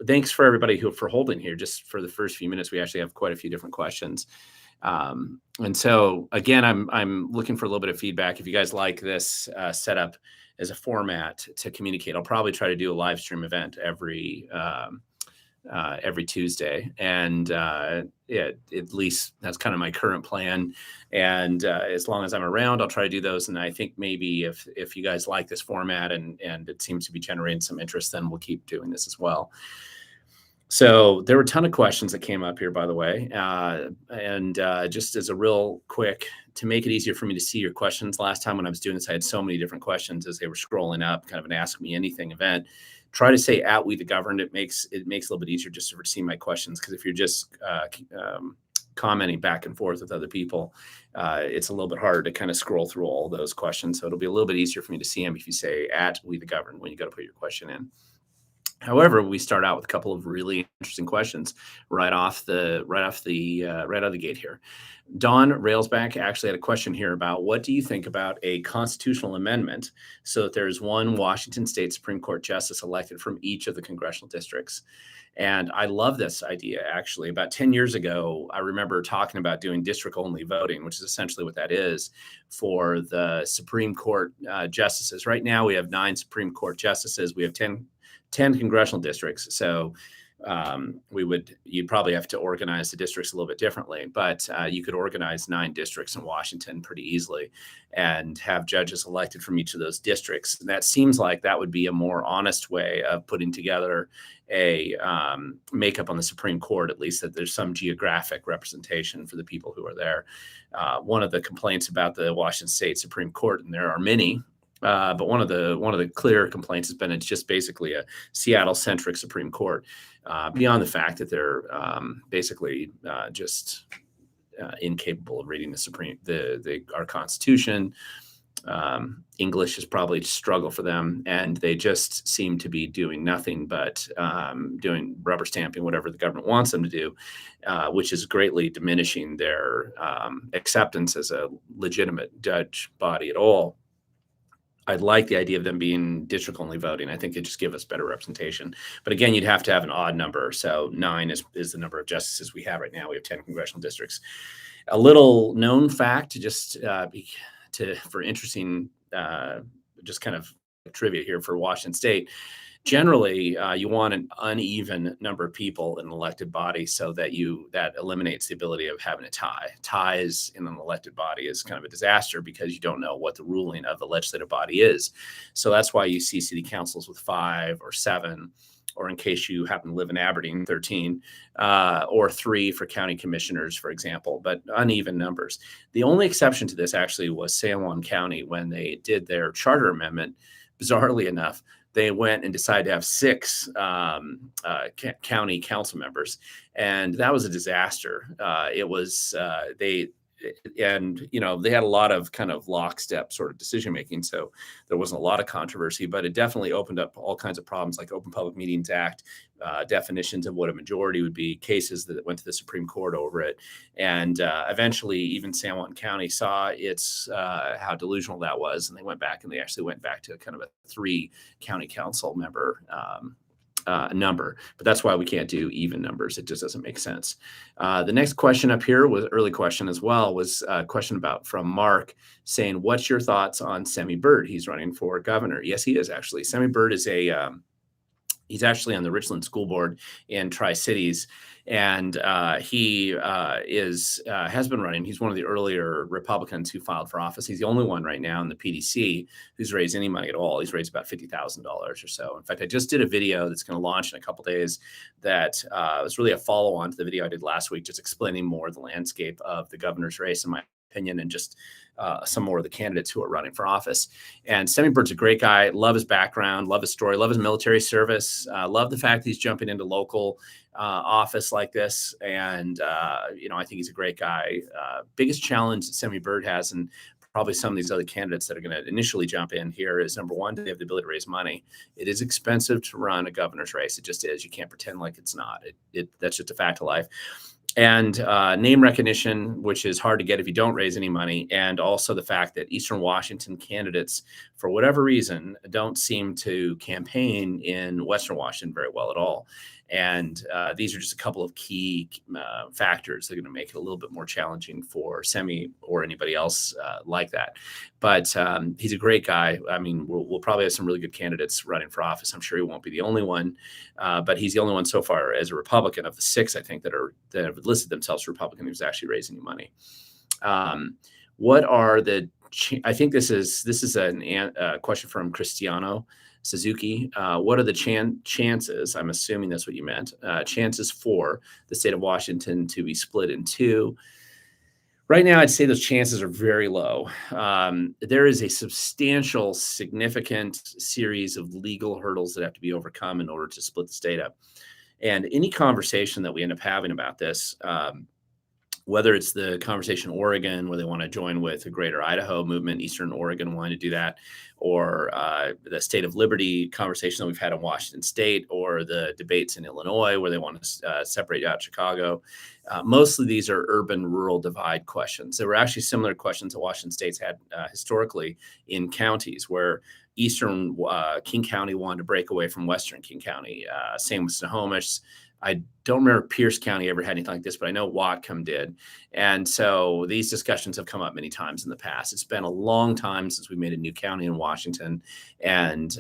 thanks for everybody for holding here. Just for the first few minutes, we actually have quite a few different questions. And so again, I'm looking for a little bit of feedback. If you guys like this setup as a format to communicate, I'll probably try to do a live stream event every Tuesday, and yeah, at least that's kind of my current plan. And as long as I'm around, I'll try to do those. And I think maybe if you guys like this format and it seems to be generating some interest, then we'll keep doing this as well. So there were a ton of questions that came up here, by the way. And just as a real quick, to make it easier for me to see your questions, last time when I was doing this, I had so many different questions as they were scrolling up, kind of an Ask Me Anything event. Try to say at We the Governed. It makes it a little bit easier just to see my questions, because if you're just commenting back and forth with other people, it's a little bit harder to kind of scroll through all those questions. So it'll be a little bit easier for me to see them if you say at We the Governed when you go to put your question in. However, we start out with a couple of really interesting questions right off the gate here. Don Railsback actually had a question here about, what do you think about a constitutional amendment so that there's one Washington State Supreme Court justice elected from each of the congressional districts? And I love this idea, actually. About 10 years ago, I remember talking about doing district-only voting, which is essentially what that is for the Supreme Court justices. Right now, we have 9 Supreme Court justices. We have 10 congressional districts. So you'd probably have to organize the districts a little bit differently, but you could organize 9 districts in Washington pretty easily and have judges elected from each of those districts. And that seems like that would be a more honest way of putting together a makeup on the Supreme Court, at least that there's some geographic representation for the people who are there. One of the complaints about the Washington State Supreme Court, and there are many, but one of the clear complaints has been it's just basically a Seattle-centric Supreme Court, beyond the fact that they're basically just incapable of reading our Constitution. English is probably a struggle for them, and they just seem to be doing nothing but doing rubber stamping whatever the government wants them to do, which is greatly diminishing their acceptance as a legitimate judge body at all. I like the idea of them being district-only voting. I think it just gives us better representation. But again, you'd have to have an odd number. So 9 is the number of justices we have right now. We have 10 congressional districts. A little known fact, just for interesting, just kind of trivia here for Washington State. Generally, you want an uneven number of people in an elected body so that eliminates the ability of having a tie. Ties in an elected body is kind of a disaster because you don't know what the ruling of the legislative body is. So that's why you see city councils with 5 or 7, or in case you happen to live in Aberdeen, 13, or 3 for county commissioners, for example, but uneven numbers. The only exception to this actually was San Juan County when they did their charter amendment. Bizarrely enough, they went and decided to have 6 county council members, and that was a disaster. They had a lot of kind of lockstep sort of decision making, so there wasn't a lot of controversy, but it definitely opened up all kinds of problems like Open Public Meetings Act, definitions of what a majority would be, cases that went to the Supreme Court over it, and eventually even San Juan County saw how delusional that was, and they actually went back to kind of a 3 county council member number, but that's why we can't do even numbers. It just doesn't make sense. The next question up here was early question as well, was a question from Mark saying, what's your thoughts on Semi Bird? He's running for governor. Yes, he is actually. Semi Bird is he's actually on the Richland School Board in Tri-Cities, and he has been running. He's one of the earlier Republicans who filed for office. He's the only one right now in the PDC who's raised any money at all. He's raised about $50,000 or so. In fact, I just did a video that's going to launch in a couple days that was really a follow-on to the video I did last week, just explaining more of the landscape of the governor's race, in my opinion, and just some more of the candidates who are running for office. And Semi Bird's a great guy. Love his background, love his story, love his military service, love the fact that he's jumping into local office like this. And, I think he's a great guy. Biggest challenge that Semi Bird has, and probably some of these other candidates that are going to initially jump in here, is number one, they have the ability to raise money. It is expensive to run a governor's race. It just is. You can't pretend like it's not. That's just a fact of life. And name recognition, which is hard to get if you don't raise any money, and also the fact that Eastern Washington candidates, for whatever reason, don't seem to campaign in Western Washington very well at all. And these are just a couple of key factors that are going to make it a little bit more challenging for Semi or anybody else like that. But he's a great guy. I mean, we'll probably have some really good candidates running for office. I'm sure he won't be the only one, but he's the only one so far as a Republican of the 6, I think, that have listed themselves Republican who's actually raising money. What are the? I think this is a question from Cristiano Suzuki. What are the chances? I'm assuming that's what you meant. Chances for the state of Washington to be split in two. Right now, I'd say those chances are very low. There is a substantial, significant series of legal hurdles that have to be overcome in order to split the state up. And any conversation that we end up having about this, whether it's the conversation in Oregon, where they want to join with the Greater Idaho movement, Eastern Oregon wanting to do that, or the State of Liberty conversation that we've had in Washington State, or the debates in Illinois, where they want to separate out Chicago. Mostly these are urban-rural divide questions. There were actually similar questions that Washington State's had historically in counties, where Eastern King County wanted to break away from Western King County. Same with Snohomish. I don't remember Pierce County ever had anything like this, but I know Whatcom did. And so these discussions have come up many times in the past. It's been a long time since we made a new county in Washington. And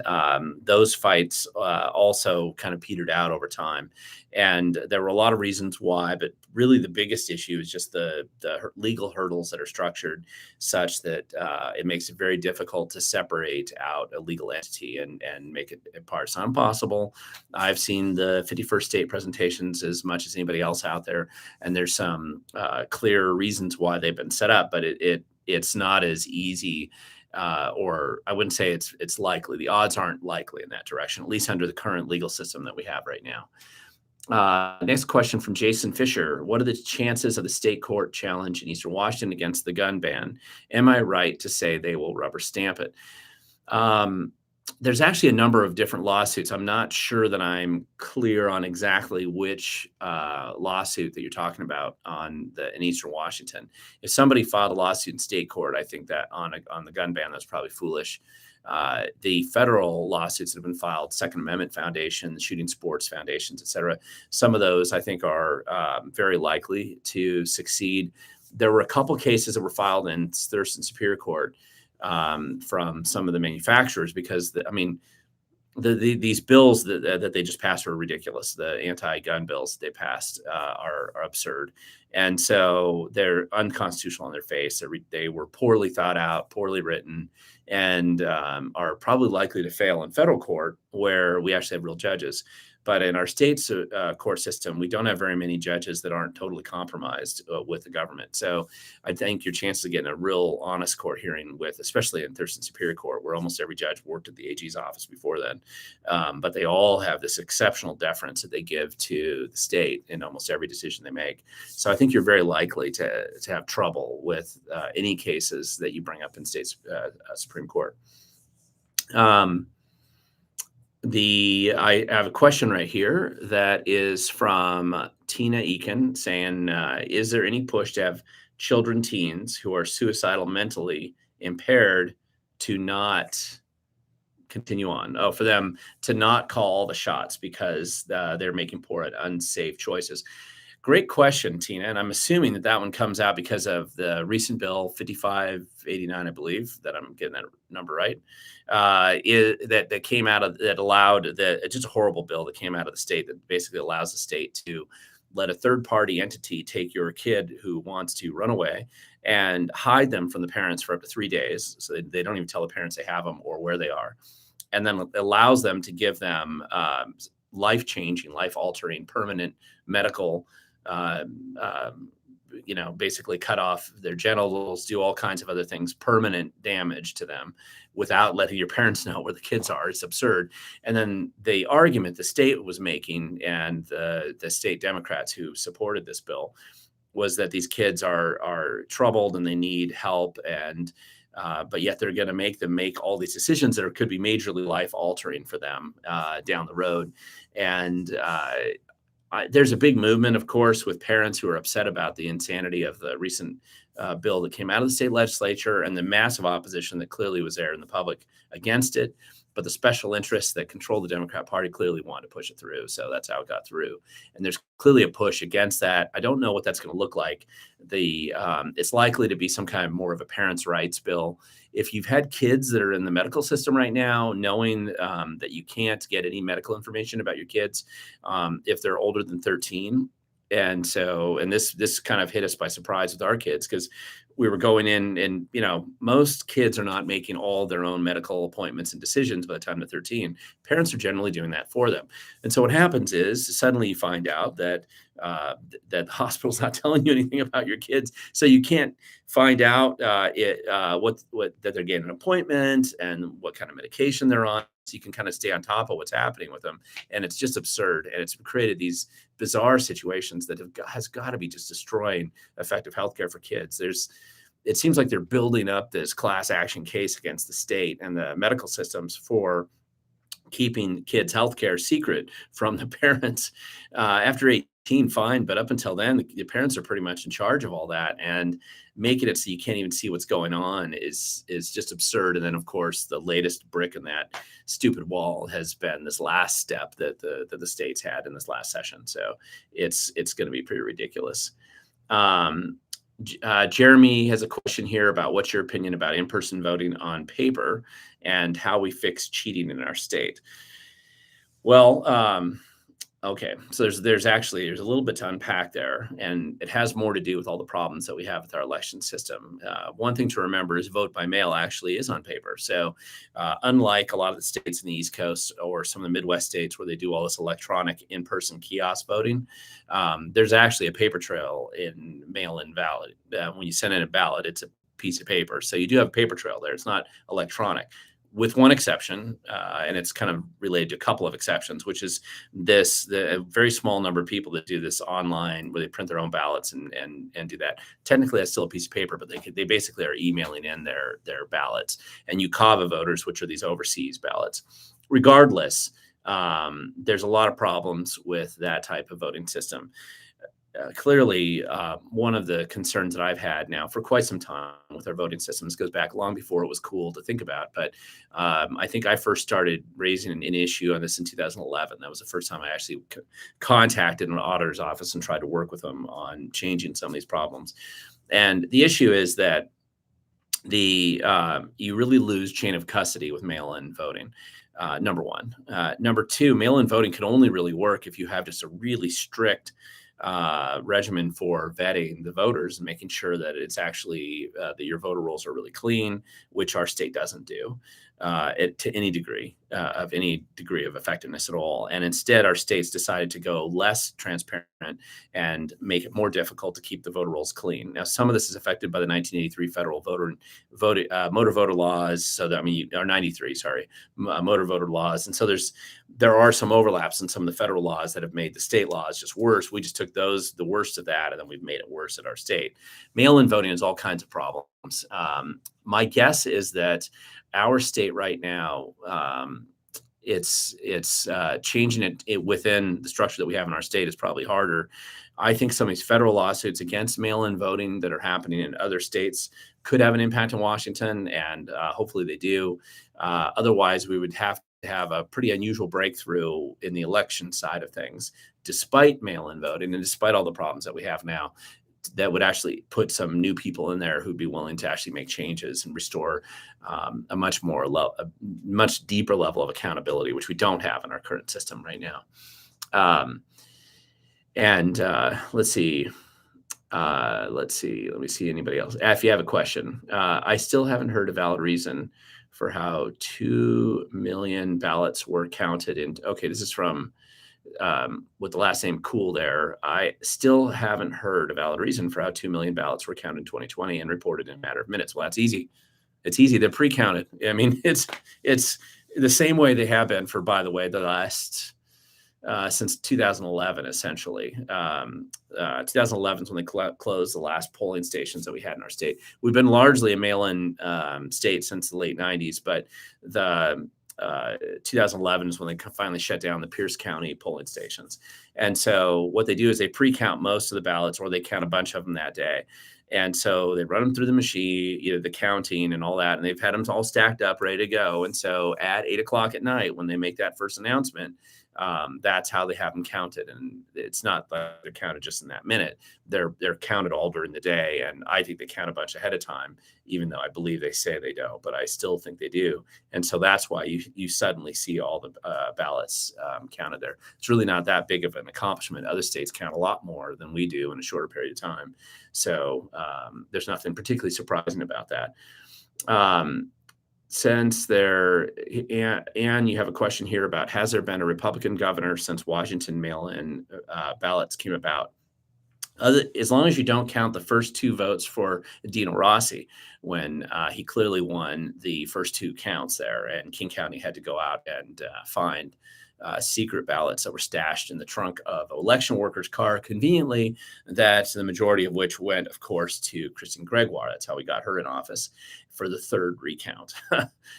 those fights also kind of petered out over time. And there were a lot of reasons why, but really the biggest issue is just the legal hurdles that are structured such that it makes it very difficult to separate out a legal entity and make it partisan. Impossible. I've seen the 51st state presentations as much as anybody else out there, and there's some clear reasons why they've been set up, but it's not as easy. Or I wouldn't say it's likely. The odds aren't likely in that direction, at least under the current legal system that we have right now. Next question from Jason Fisher. What are the chances of the state court challenge in Eastern Washington against the gun ban? Am I right to say they will rubber stamp it? There's actually a number of different lawsuits. I'm not sure that I'm clear on exactly which lawsuit that you're talking about in Eastern Washington. If somebody filed a lawsuit in state court, I think that on the gun ban, that's probably foolish. The federal lawsuits that have been filed, Second Amendment Foundation, Shooting Sports Foundations, et cetera, some of those I think are very likely to succeed. There were a couple cases that were filed in Thurston Superior Court from some of the manufacturers because, these bills that they just passed are ridiculous. The anti-gun bills they passed are absurd. And so they're unconstitutional on their face. They were poorly thought out, poorly written, and are probably likely to fail in federal court where we actually have real judges. But in our state's court system, we don't have very many judges that aren't totally compromised with the government. So I think your chances of getting a real honest court hearing especially in Thurston Superior Court, where almost every judge worked at the AG's office before then, but they all have this exceptional deference that they give to the state in almost every decision they make. So I think you're very likely to have trouble with any cases that you bring up in state's Supreme Court. I have a question right here that is from Tina Eakin saying, is there any push to have teens who are suicidal, mentally impaired to not continue on? Oh, for them to not call all the shots because they're making poor and unsafe choices. Great question, Tina. And I'm assuming that one comes out because of the recent bill 5589, I believe, that I'm getting that number right, that came out of, that allowed, it's just a horrible bill that came out of the state that basically allows the state to let a third party entity take your kid who wants to run away and hide them from the parents for up to 3 days. So they don't even tell the parents they have them or where they are. And then allows them to give them life-changing, life-altering, permanent medical basically cut off their genitals, do all kinds of other things, permanent damage to them without letting your parents know where the kids are. It's absurd. And then the argument the state was making and the state Democrats who supported this bill was that these kids are troubled and they need help, and but yet they're going to make them make all these decisions that could be majorly life altering for them down the road. And There's a big movement, of course, with parents who are upset about the insanity of the recent bill that came out of the state legislature and the massive opposition that clearly was there in the public against it. But the special interests that control the Democrat Party clearly wanted to push it through. So that's how it got through. And there's clearly a push against that. I don't know what that's going to look like. It's likely to be some kind of more of a parents' rights bill. If you've had kids that are in the medical system right now, knowing that you can't get any medical information about your kids if they're older than 13. And this kind of hit us by surprise with our kids, because we were going in and, most kids are not making all their own medical appointments and decisions by the time they're 13. Parents are generally doing that for them. And so what happens is suddenly you find out that that the hospital's not telling you anything about your kids. So you can't find out that they're getting an appointment and what kind of medication they're on. So you can kind of stay on top of what's happening with them. And it's just absurd. And it's created these bizarre situations that has got to be just destroying effective healthcare for kids. It seems like they're building up this class action case against the state and the medical systems for keeping kids' healthcare secret from the parents. After 18, fine, but up until then, the parents are pretty much in charge of all that, and making it so you can't even see what's going on is just absurd. And then, of course, the latest brick in that stupid wall has been this last step that the states had in this last session. So it's going to be pretty ridiculous. Jeremy has a question here about what's your opinion about in-person voting on paper and how we fix cheating in our state. Well, okay, so there's a little bit to unpack there, and it has more to do with all the problems that we have with our election system. One thing to remember is vote by mail actually is on paper. So unlike a lot of the states in the East Coast or some of the Midwest states where they do all this electronic in-person kiosk voting, there's actually a paper trail in mail-in ballot. When you send in a ballot, it's a piece of paper. So you do have a paper trail there. It's not electronic, with one exception, and it's kind of related to a couple of exceptions, which is the very small number of people that do this online where they print their own ballots and do that. Technically, that's still a piece of paper, but they basically are emailing in their ballots. And UCAVA voters, which are these overseas ballots. Regardless, there's a lot of problems with that type of voting system. Clearly, one of the concerns that I've had now for quite some time with our voting systems goes back long before it was cool to think about. But I think I first started raising an issue on this in 2011. That was the first time I actually contacted an auditor's office and tried to work with them on changing some of these problems. And the issue is that you really lose chain of custody with mail-in voting. Number one. Number two, mail-in voting can only really work if you have just a really strict regimen for vetting the voters and making sure that it's actually that your voter rolls are really clean, which our state doesn't do to any degree of effectiveness at all. And instead, our states decided to go less transparent and make it more difficult to keep the voter rolls clean. Now, some of this is affected by the 1983 federal motor voter laws. So that, or 93, sorry, motor voter laws. And so there are some overlaps in some of the federal laws that have made the state laws just worse. We just took the worst of that, and then we've made it worse at our state. Mail-in voting has all kinds of problems. My guess is that our state right now, it's changing it within the structure that we have in our state is probably harder. I think some of these federal lawsuits against mail-in voting that are happening in other states could have an impact in Washington, and hopefully they do. Otherwise, we would have to have a pretty unusual breakthrough in the election side of things, despite mail-in voting and despite all the problems that we have now, that would actually put some new people in there who'd be willing to actually make changes and restore a much deeper level of accountability, which we don't have in our current system right now. Let's see. Let me see anybody else. If you have a question, I still haven't heard a valid reason for how 2 million ballots were counted in. Okay, this is from with the last name Cool there. I still haven't heard a valid reason for how 2 million ballots were counted in 2020 and reported in a matter of minutes. Well, that's easy. It's easy. They're pre-counted. I mean, it's the same way they have been for, by the way, the last since 2011, essentially. 2011 is when they closed the last polling stations that we had in our state. We've been largely a mail-in state since the late 90s, but 2011 is when they finally shut down the Pierce County polling stations. And so what they do is they pre-count most of the ballots, or they count a bunch of them that day. And so they run them through the machine, the counting and all that, and they've had them all stacked up, ready to go. And so at 8 o'clock at night, when they make that first announcement, that's how they have them counted. And it's not like they're counted just in that minute. They're counted all during the day. And I think they count a bunch ahead of time, even though I believe they say they don't, but I still think they do. And so that's why you suddenly see all the ballots counted there. It's really not that big of an accomplishment. Other states count a lot more than we do in a shorter period of time. So there's nothing particularly surprising about that. Since there, and you have a question here about, has there been a Republican governor since Washington mail-in ballots came about? As long as you don't count the first two votes for Dino Rossi, when he clearly won the first two counts there, and King County had to go out and find secret ballots that were stashed in the trunk of an election worker's car, conveniently, that the majority of which went, of course, to Christine Gregoire. That's how we got her in office for the third recount.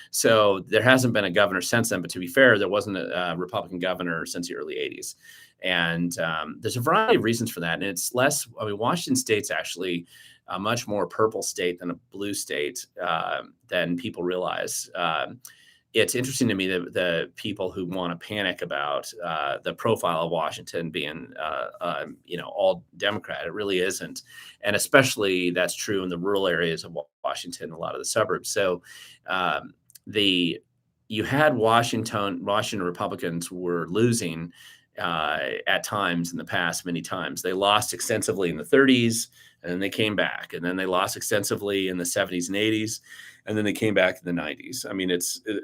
So there hasn't been a governor since then, but to be fair, there wasn't a Republican governor since the early 80s. And there's a variety of reasons for that. And it's less, Washington State's actually a much more purple state than a blue state than people realize. It's interesting to me that the people who want to panic about the profile of Washington being, all Democrat, it really isn't. And especially that's true in the rural areas of Washington, a lot of the suburbs. So you had Washington Republicans were losing at times in the past, many times. They lost extensively in the 30s, and then they came back. And then they lost extensively in the 70s and 80s. And then they came back in the 90s. I mean,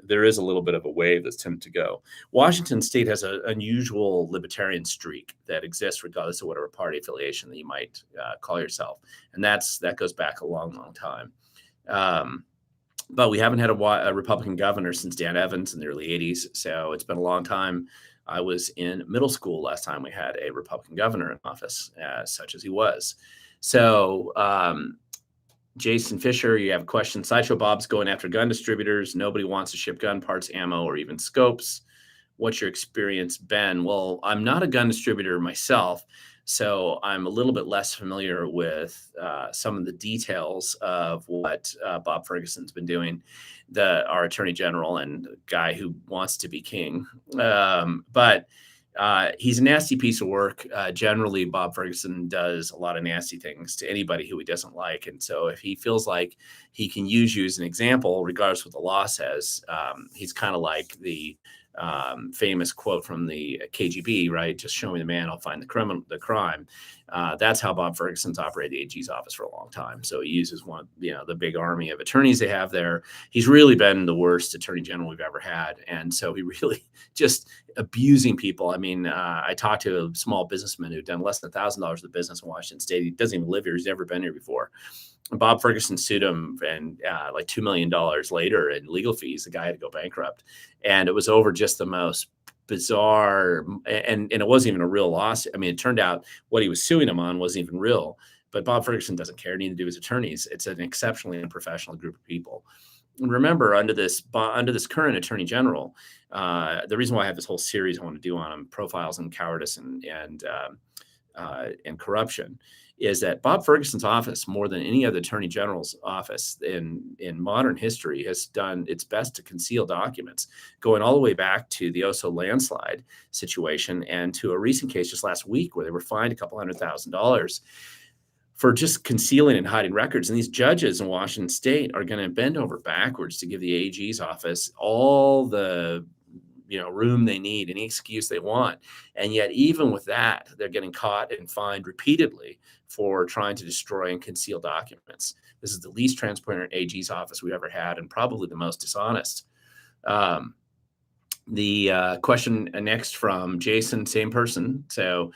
there is a little bit of a wave that's tended to go. Washington State has an unusual libertarian streak that exists regardless of whatever party affiliation that you might call yourself. And that goes back a long, long time. But we haven't had a Republican governor since Dan Evans in the early 80s. So it's been a long time. I was in middle school last time we had a Republican governor in office, such as he was. So, Jason Fisher, you have a question. Sideshow Bob's going after gun distributors. Nobody wants to ship gun parts, ammo, or even scopes. What's your experience been? Well, I'm not a gun distributor myself, so I'm a little bit less familiar with some of the details of what Bob Ferguson's been doing, our attorney general and guy who wants to be king. But he's a nasty piece of work. Generally, Bob Ferguson does a lot of nasty things to anybody who he doesn't like. And so if he feels like he can use you as an example, regardless of what the law says, he's kind of like the famous quote from the KGB, right? Just show me the man, I'll find the crime. That's how Bob Ferguson's operated the AG's office for a long time. So he uses the big army of attorneys they have there. He's really been the worst attorney general we've ever had. And so he really just abusing people. I mean, I talked to a small businessman who'd done less than $1,000 of business in Washington State. He doesn't even live here. He's never been here before. Bob Ferguson sued him, and like $2 million later in legal fees, the guy had to go bankrupt. And it was over just the most bizarre, and it wasn't even a real loss. I mean, it turned out what he was suing him on wasn't even real, but Bob Ferguson doesn't care. Neither do his attorneys. It's an exceptionally unprofessional group of people. And remember, under this current attorney general, the reason why I have this whole series I want to do on him, profiles and cowardice and corruption, is that Bob Ferguson's office, more than any other attorney general's office in modern history, has done its best to conceal documents, going all the way back to the Oso landslide situation and to a recent case just last week where they were fined $200,000 for just concealing and hiding records. And these judges in Washington State are going to bend over backwards to give the AG's office all the room they need, any excuse they want. And yet, even with that, they're getting caught and fined repeatedly for trying to destroy and conceal documents. This is the least transparent AG's office we've ever had, and probably the most dishonest. The question next from Jason, same person. So,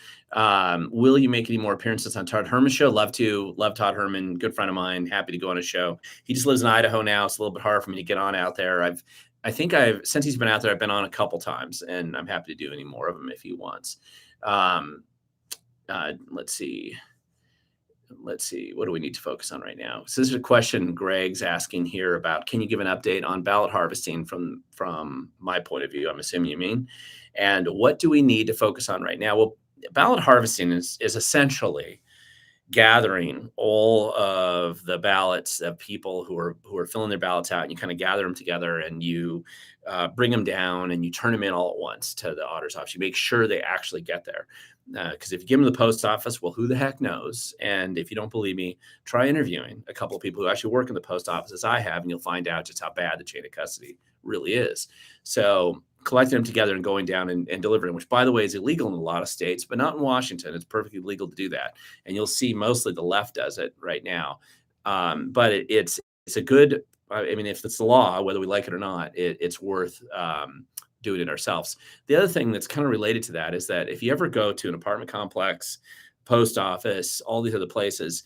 will you make any more appearances on Todd Herman's show? Love to. Love Todd Herman, good friend of mine. Happy to go on a show. He just lives in Idaho now. It's a little bit hard for me to get on out there. Since he's been out there, I've been on a couple times, and I'm happy to do any more of them if he wants. Let's see. let's see, what do we need to focus on right now? So this is a question Greg's asking here about, can you give an update on ballot harvesting from my point of view, I'm assuming you mean, and what do we need to focus on right now? Well, ballot harvesting is essentially gathering all of the ballots of people who are filling their ballots out, and you kind of gather them together, and you bring them down, and you turn them in all at once to the auditor's office. You make sure they actually get there, because if you give them to the post office, well, who the heck knows? And if you don't believe me, try interviewing a couple of people who actually work in the post office, as I have, and you'll find out just how bad the chain of custody really is. So collecting them together and going down and delivering, which, by the way, is illegal in a lot of states, but not in Washington. It's perfectly legal to do that. And you'll see mostly the left does it right now. But it's a good, I mean, if it's the law, whether we like it or not, it's worth doing it ourselves. The other thing that's kind of related to that is that if you ever go to an apartment complex, post office, all these other places,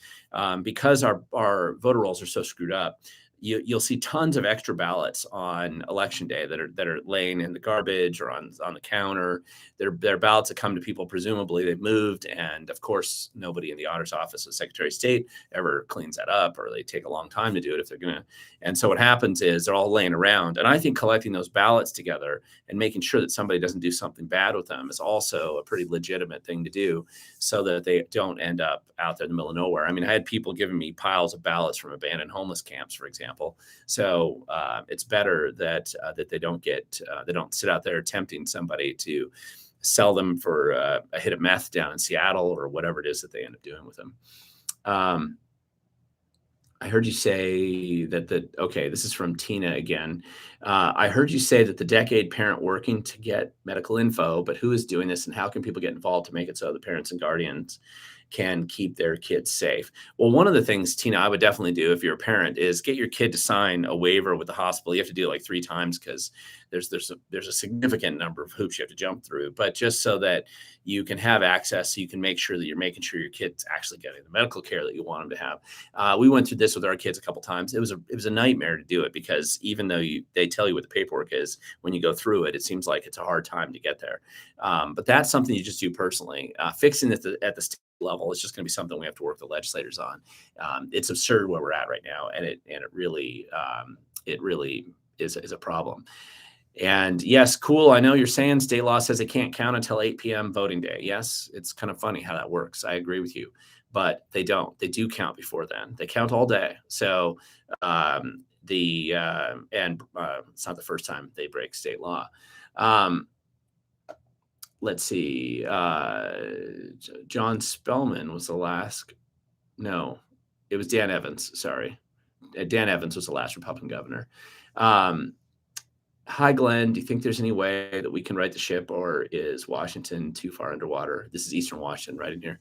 because our voter rolls are so screwed up, you'll see tons of extra ballots on election day that are laying in the garbage or on the counter. They're ballots that come to people, presumably they've moved, and of course nobody in the auditor's office of Secretary of State ever cleans that up, or they take a long time to do it if they're gonna. And so what happens is they're all laying around. And I think collecting those ballots together and making sure that somebody doesn't do something bad with them is also a pretty legitimate thing to do, so that they don't end up out there in the middle of nowhere. I mean, I had people giving me piles of ballots from abandoned homeless camps, for example. So it's better that they don't sit out there tempting somebody to sell them for a hit of meth down in Seattle, or whatever it is that they end up doing with them. I heard you say that okay, this is from Tina again. I heard you say that the decade parent working to get medical info, but who is doing this, and how can people get involved to make it so the parents and guardians can keep their kids safe? Well, one of the things, Tina, I would definitely do if you're a parent is get your kid to sign a waiver with the hospital. You have to do it like 3 times, because there's a significant number of hoops you have to jump through, but just so that you can have access, so you can make sure that you're making sure your kid's actually getting the medical care that you want them to have. We went through this with our kids a couple times. It was a nightmare to do it, because even though they tell you what the paperwork is, when you go through it, it seems like it's a hard time to get there. But that's something you just do personally. Fixing it at the state level, it's just going to be something we have to work the legislators on. It's absurd where we're at right now, and it really is a problem. And yes, cool. I know you're saying state law says they can't count until 8 p.m. voting day. Yes, it's kind of funny how that works. I agree with you, but they don't. They do count before then. They count all day. So it's not the first time they break state law. Let's see. John Spellman was the last. No, it was Dan Evans. Sorry. Dan Evans was the last Republican governor. Hi, Glenn. Do you think there's any way that we can right the ship, or is Washington too far underwater? This is Eastern Washington right in here.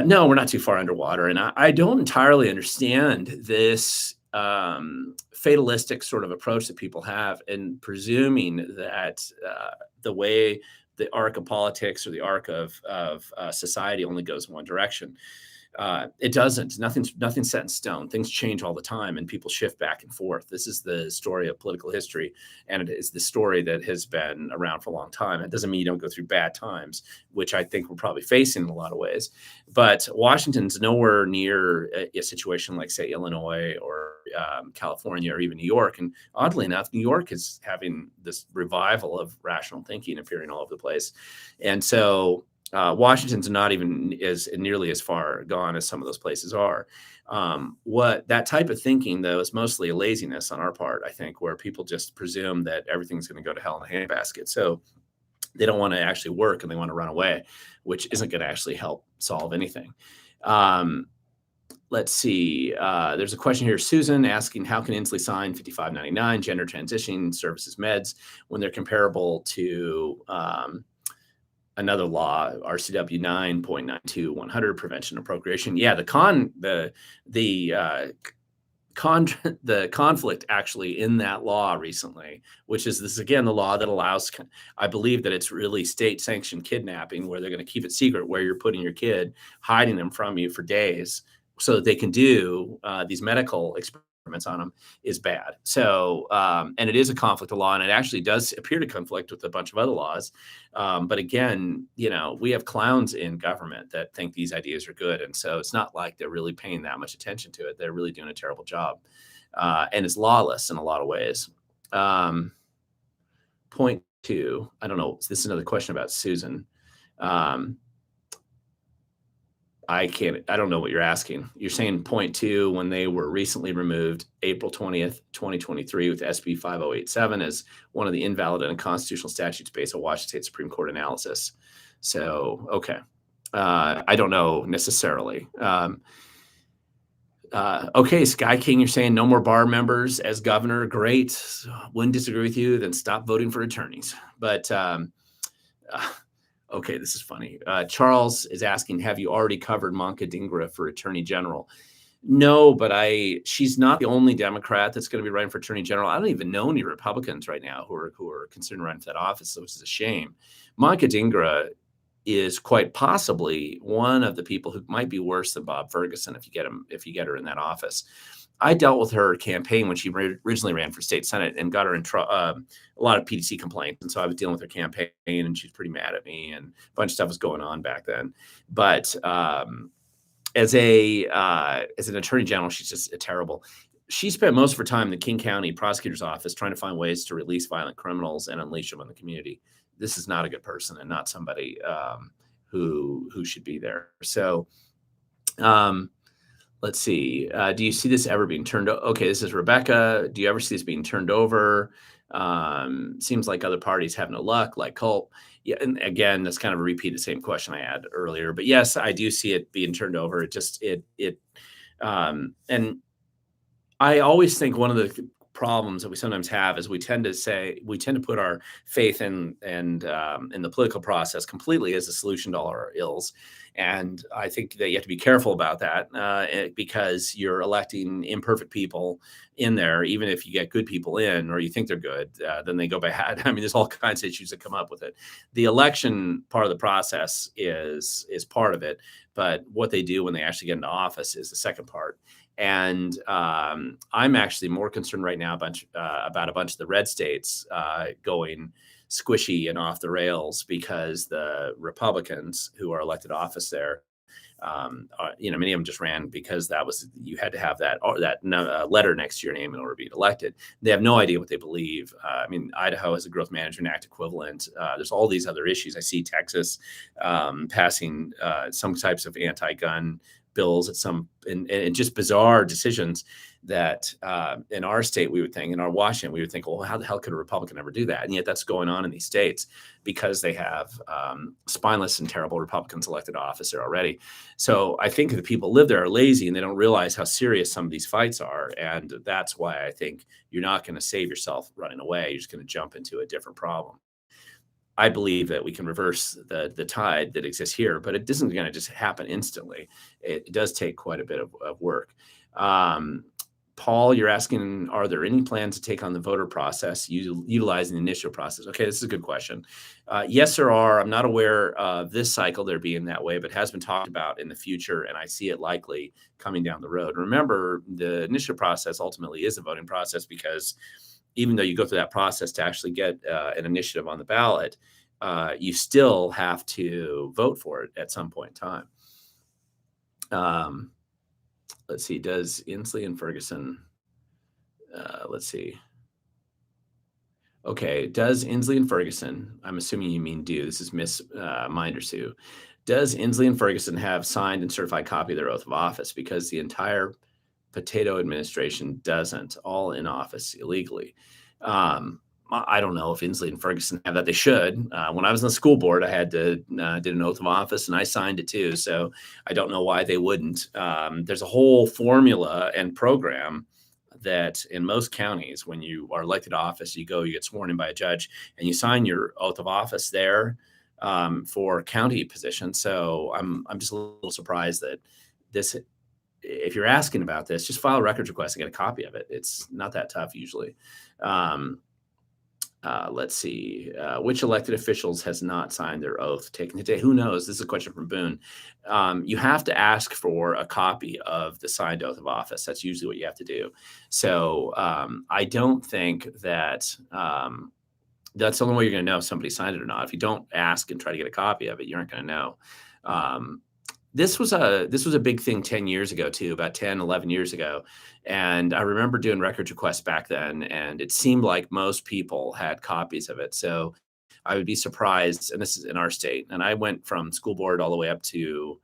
No, we're not too far underwater. And I don't entirely understand this fatalistic sort of approach that people have, and presuming that the way the arc of politics or the arc of society only goes in one direction. It doesn't. Nothing's set in stone. Things change all the time, and people shift back and forth. This is the story of political history, and it is the story that has been around for a long time. It doesn't mean you don't go through bad times, which I think we're probably facing in a lot of ways. But Washington's nowhere near a situation like, say, Illinois or California or even New York. And oddly enough, New York is having this revival of rational thinking appearing all over the place. And so Washington's not even nearly as far gone as some of those places are. What that type of thinking, though, is mostly a laziness on our part, I think, where people just presume that everything's going to go to hell in a handbasket. So they don't want to actually work, and they want to run away, which isn't going to actually help solve anything. Let's see. There's a question here. Susan asking, how can Inslee sign 5599 gender transition services meds when they're comparable to another law, RCW 9.92 prevention of procreation? Yeah, the conflict actually in that law recently, which is this, again, the law that allows, I believe that it's really state sanctioned kidnapping, where they're going to keep it secret, where you're putting your kid, hiding them from you for days, so that they can do these medical experiments requirements on them is bad. So, and it is a conflict of law, and it actually does appear to conflict with a bunch of other laws. But again, we have clowns in government that think these ideas are good. And so it's not like they're really paying that much attention to it. They're really doing a terrible job. And it's lawless in a lot of ways. Point two, I don't know. This is another question about Susan. I don't know what you're asking. You're saying point two, when they were recently removed April 20th, 2023 with SB 5087 as one of the invalid and unconstitutional statutes based on Washington State Supreme Court analysis. So, okay. I don't know necessarily. Okay, Sky King, you're saying no more bar members as governor. Great. Wouldn't disagree with you. Then stop voting for attorneys. But okay, this is funny. Charles is asking, have you already covered Manka Dhingra for Attorney General? No, but she's not the only Democrat that's going to be running for Attorney General. I don't even know any Republicans right now who are considering running for that office, which is a shame. Manka Dhingra is quite possibly one of the people who might be worse than Bob Ferguson if you get her in that office. I dealt with her campaign when she originally ran for state senate and got her in a lot of PDC complaints. And so I was dealing with her campaign, and she's pretty mad at me, and a bunch of stuff was going on back then. But as an attorney general, she's just terrible. She spent most of her time in the King County prosecutor's office trying to find ways to release violent criminals and unleash them on the community. This is not a good person and not somebody who should be there. So let's see. Do you see this ever being turned over? Okay, this is Rebecca. Do you ever see this being turned over? Seems like other parties have no luck, like Culp. Yeah, and again, that's kind of a repeat of the same question I had earlier. But yes, I do see it being turned over. And I always think one of the problems that we sometimes have is we tend to put our faith in the political process completely as a solution to all our ills. And I think that you have to be careful about that because you're electing imperfect people in there. Even if you get good people in, or you think they're good, then they go bad. I mean, there's all kinds of issues that come up with it. The election part of the process is part of it, but what they do when they actually get into office is the second part. And I'm actually more concerned right now about a bunch of the red states going squishy and off the rails because the Republicans who are elected to office there, many of them just ran because you had to have that letter next to your name in order to be elected. They have no idea what they believe. Idaho has a Growth Management Act equivalent. There's all these other issues. I see Texas passing some types of anti-gun bills and just bizarre decisions that in our state we would think, in our Washington, we would think, well, how the hell could a Republican ever do that? And yet that's going on in these states because they have spineless and terrible Republicans elected to office there already. So I think the people who live there are lazy and they don't realize how serious some of these fights are. And that's why I think you're not going to save yourself running away. You're just going to jump into a different problem. I believe that we can reverse the tide that exists here, but it isn't going to just happen instantly. It does take quite a bit of work. Paul, you're asking, are there any plans to take on the voter process utilizing the initial process? Okay, this is a good question. Yes, there are. I'm not aware of this cycle there being that way, but has been talked about in the future, and I see it likely coming down the road. Remember, the initial process ultimately is a voting process because even though you go through that process to actually get an initiative on the ballot, you still have to vote for it at some point in time. Let's see, does Inslee and Ferguson, let's see. Okay, does Inslee and Ferguson, I'm assuming you mean do, this is Miss Minder Sue. Does Inslee and Ferguson have signed and certified copy of their oath of office? Because the entire Potato administration doesn't, all in office illegally. I don't know if Inslee and Ferguson have that. They should. When I was on the school board, I had to did an oath of office and I signed it too. So I don't know why they wouldn't. There's a whole formula and program that in most counties, when you are elected to office, you get sworn in by a judge and you sign your oath of office there for county positions. So I'm just a little surprised that this. If you're asking about this, just file a records request and get a copy of it. It's not that tough usually. let's see, which elected officials has not signed their oath taken today? Who knows? This is a question from Boone. You have to ask for a copy of the signed oath of office. That's usually what you have to do. So I don't think that that's the only way you're going to know if somebody signed it or not. If you don't ask and try to get a copy of it, you aren't going to know. Um, this was a big thing 10 years ago too, about 10, 11 years ago. And I remember doing records requests back then, and it seemed like most people had copies of it. So I would be surprised, and this is in our state. And I went from school board all the way up to,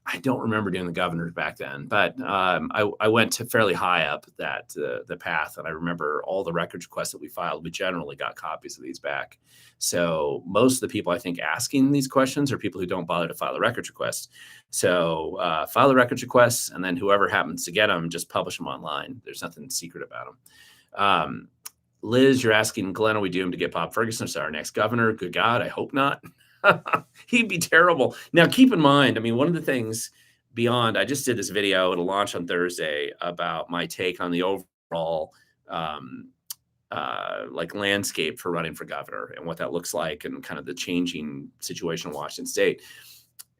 I don't remember doing the governors back then, but I went to fairly high up that the path, and I remember all the records requests that we filed. We generally got copies of these back. So most of the people I think asking these questions are people who don't bother to file the records request. So file the records requests, and then whoever happens to get them, just publish them online. There's nothing secret about them. Liz, you're asking, Glenn, are we doomed to get Bob Ferguson as our next governor? Good God, I hope not. He'd be terrible. Now, keep in mind, I mean, one of the things beyond, I just did this video, it'll launch on Thursday, about my take on the overall like landscape for running for governor and what that looks like, and kind of the changing situation in Washington State.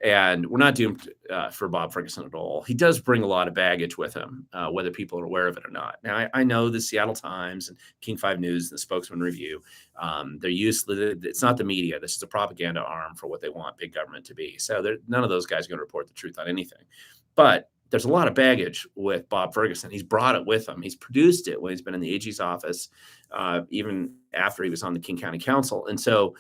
And we're not doomed for Bob Ferguson at all. He does bring a lot of baggage with him, whether people are aware of it or not. Now, I know the Seattle Times and King 5 News, and the Spokesman Review, they're useless. It's not the media. This is a propaganda arm for what they want big government to be. So none of those guys are going to report the truth on anything. But there's a lot of baggage with Bob Ferguson. He's brought it with him. He's produced it when he's been in the AG's office, even after he was on the King County Council. And so,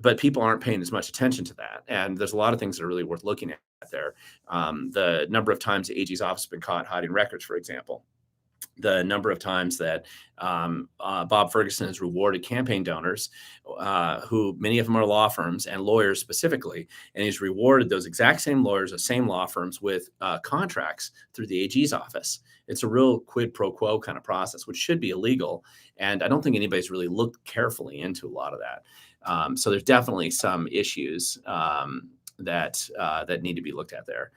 but people aren't paying as much attention to that. And there's a lot of things that are really worth looking at there. The number of times the AG's office has been caught hiding records, for example. The number of times that Bob Ferguson has rewarded campaign donors, who many of them are law firms and lawyers specifically, and he's rewarded those exact same lawyers, the same law firms, with contracts through the AG's office. It's a real quid pro quo kind of process, which should be illegal. And I don't think anybody's really looked carefully into a lot of that. So there's definitely some issues that need to be looked at there.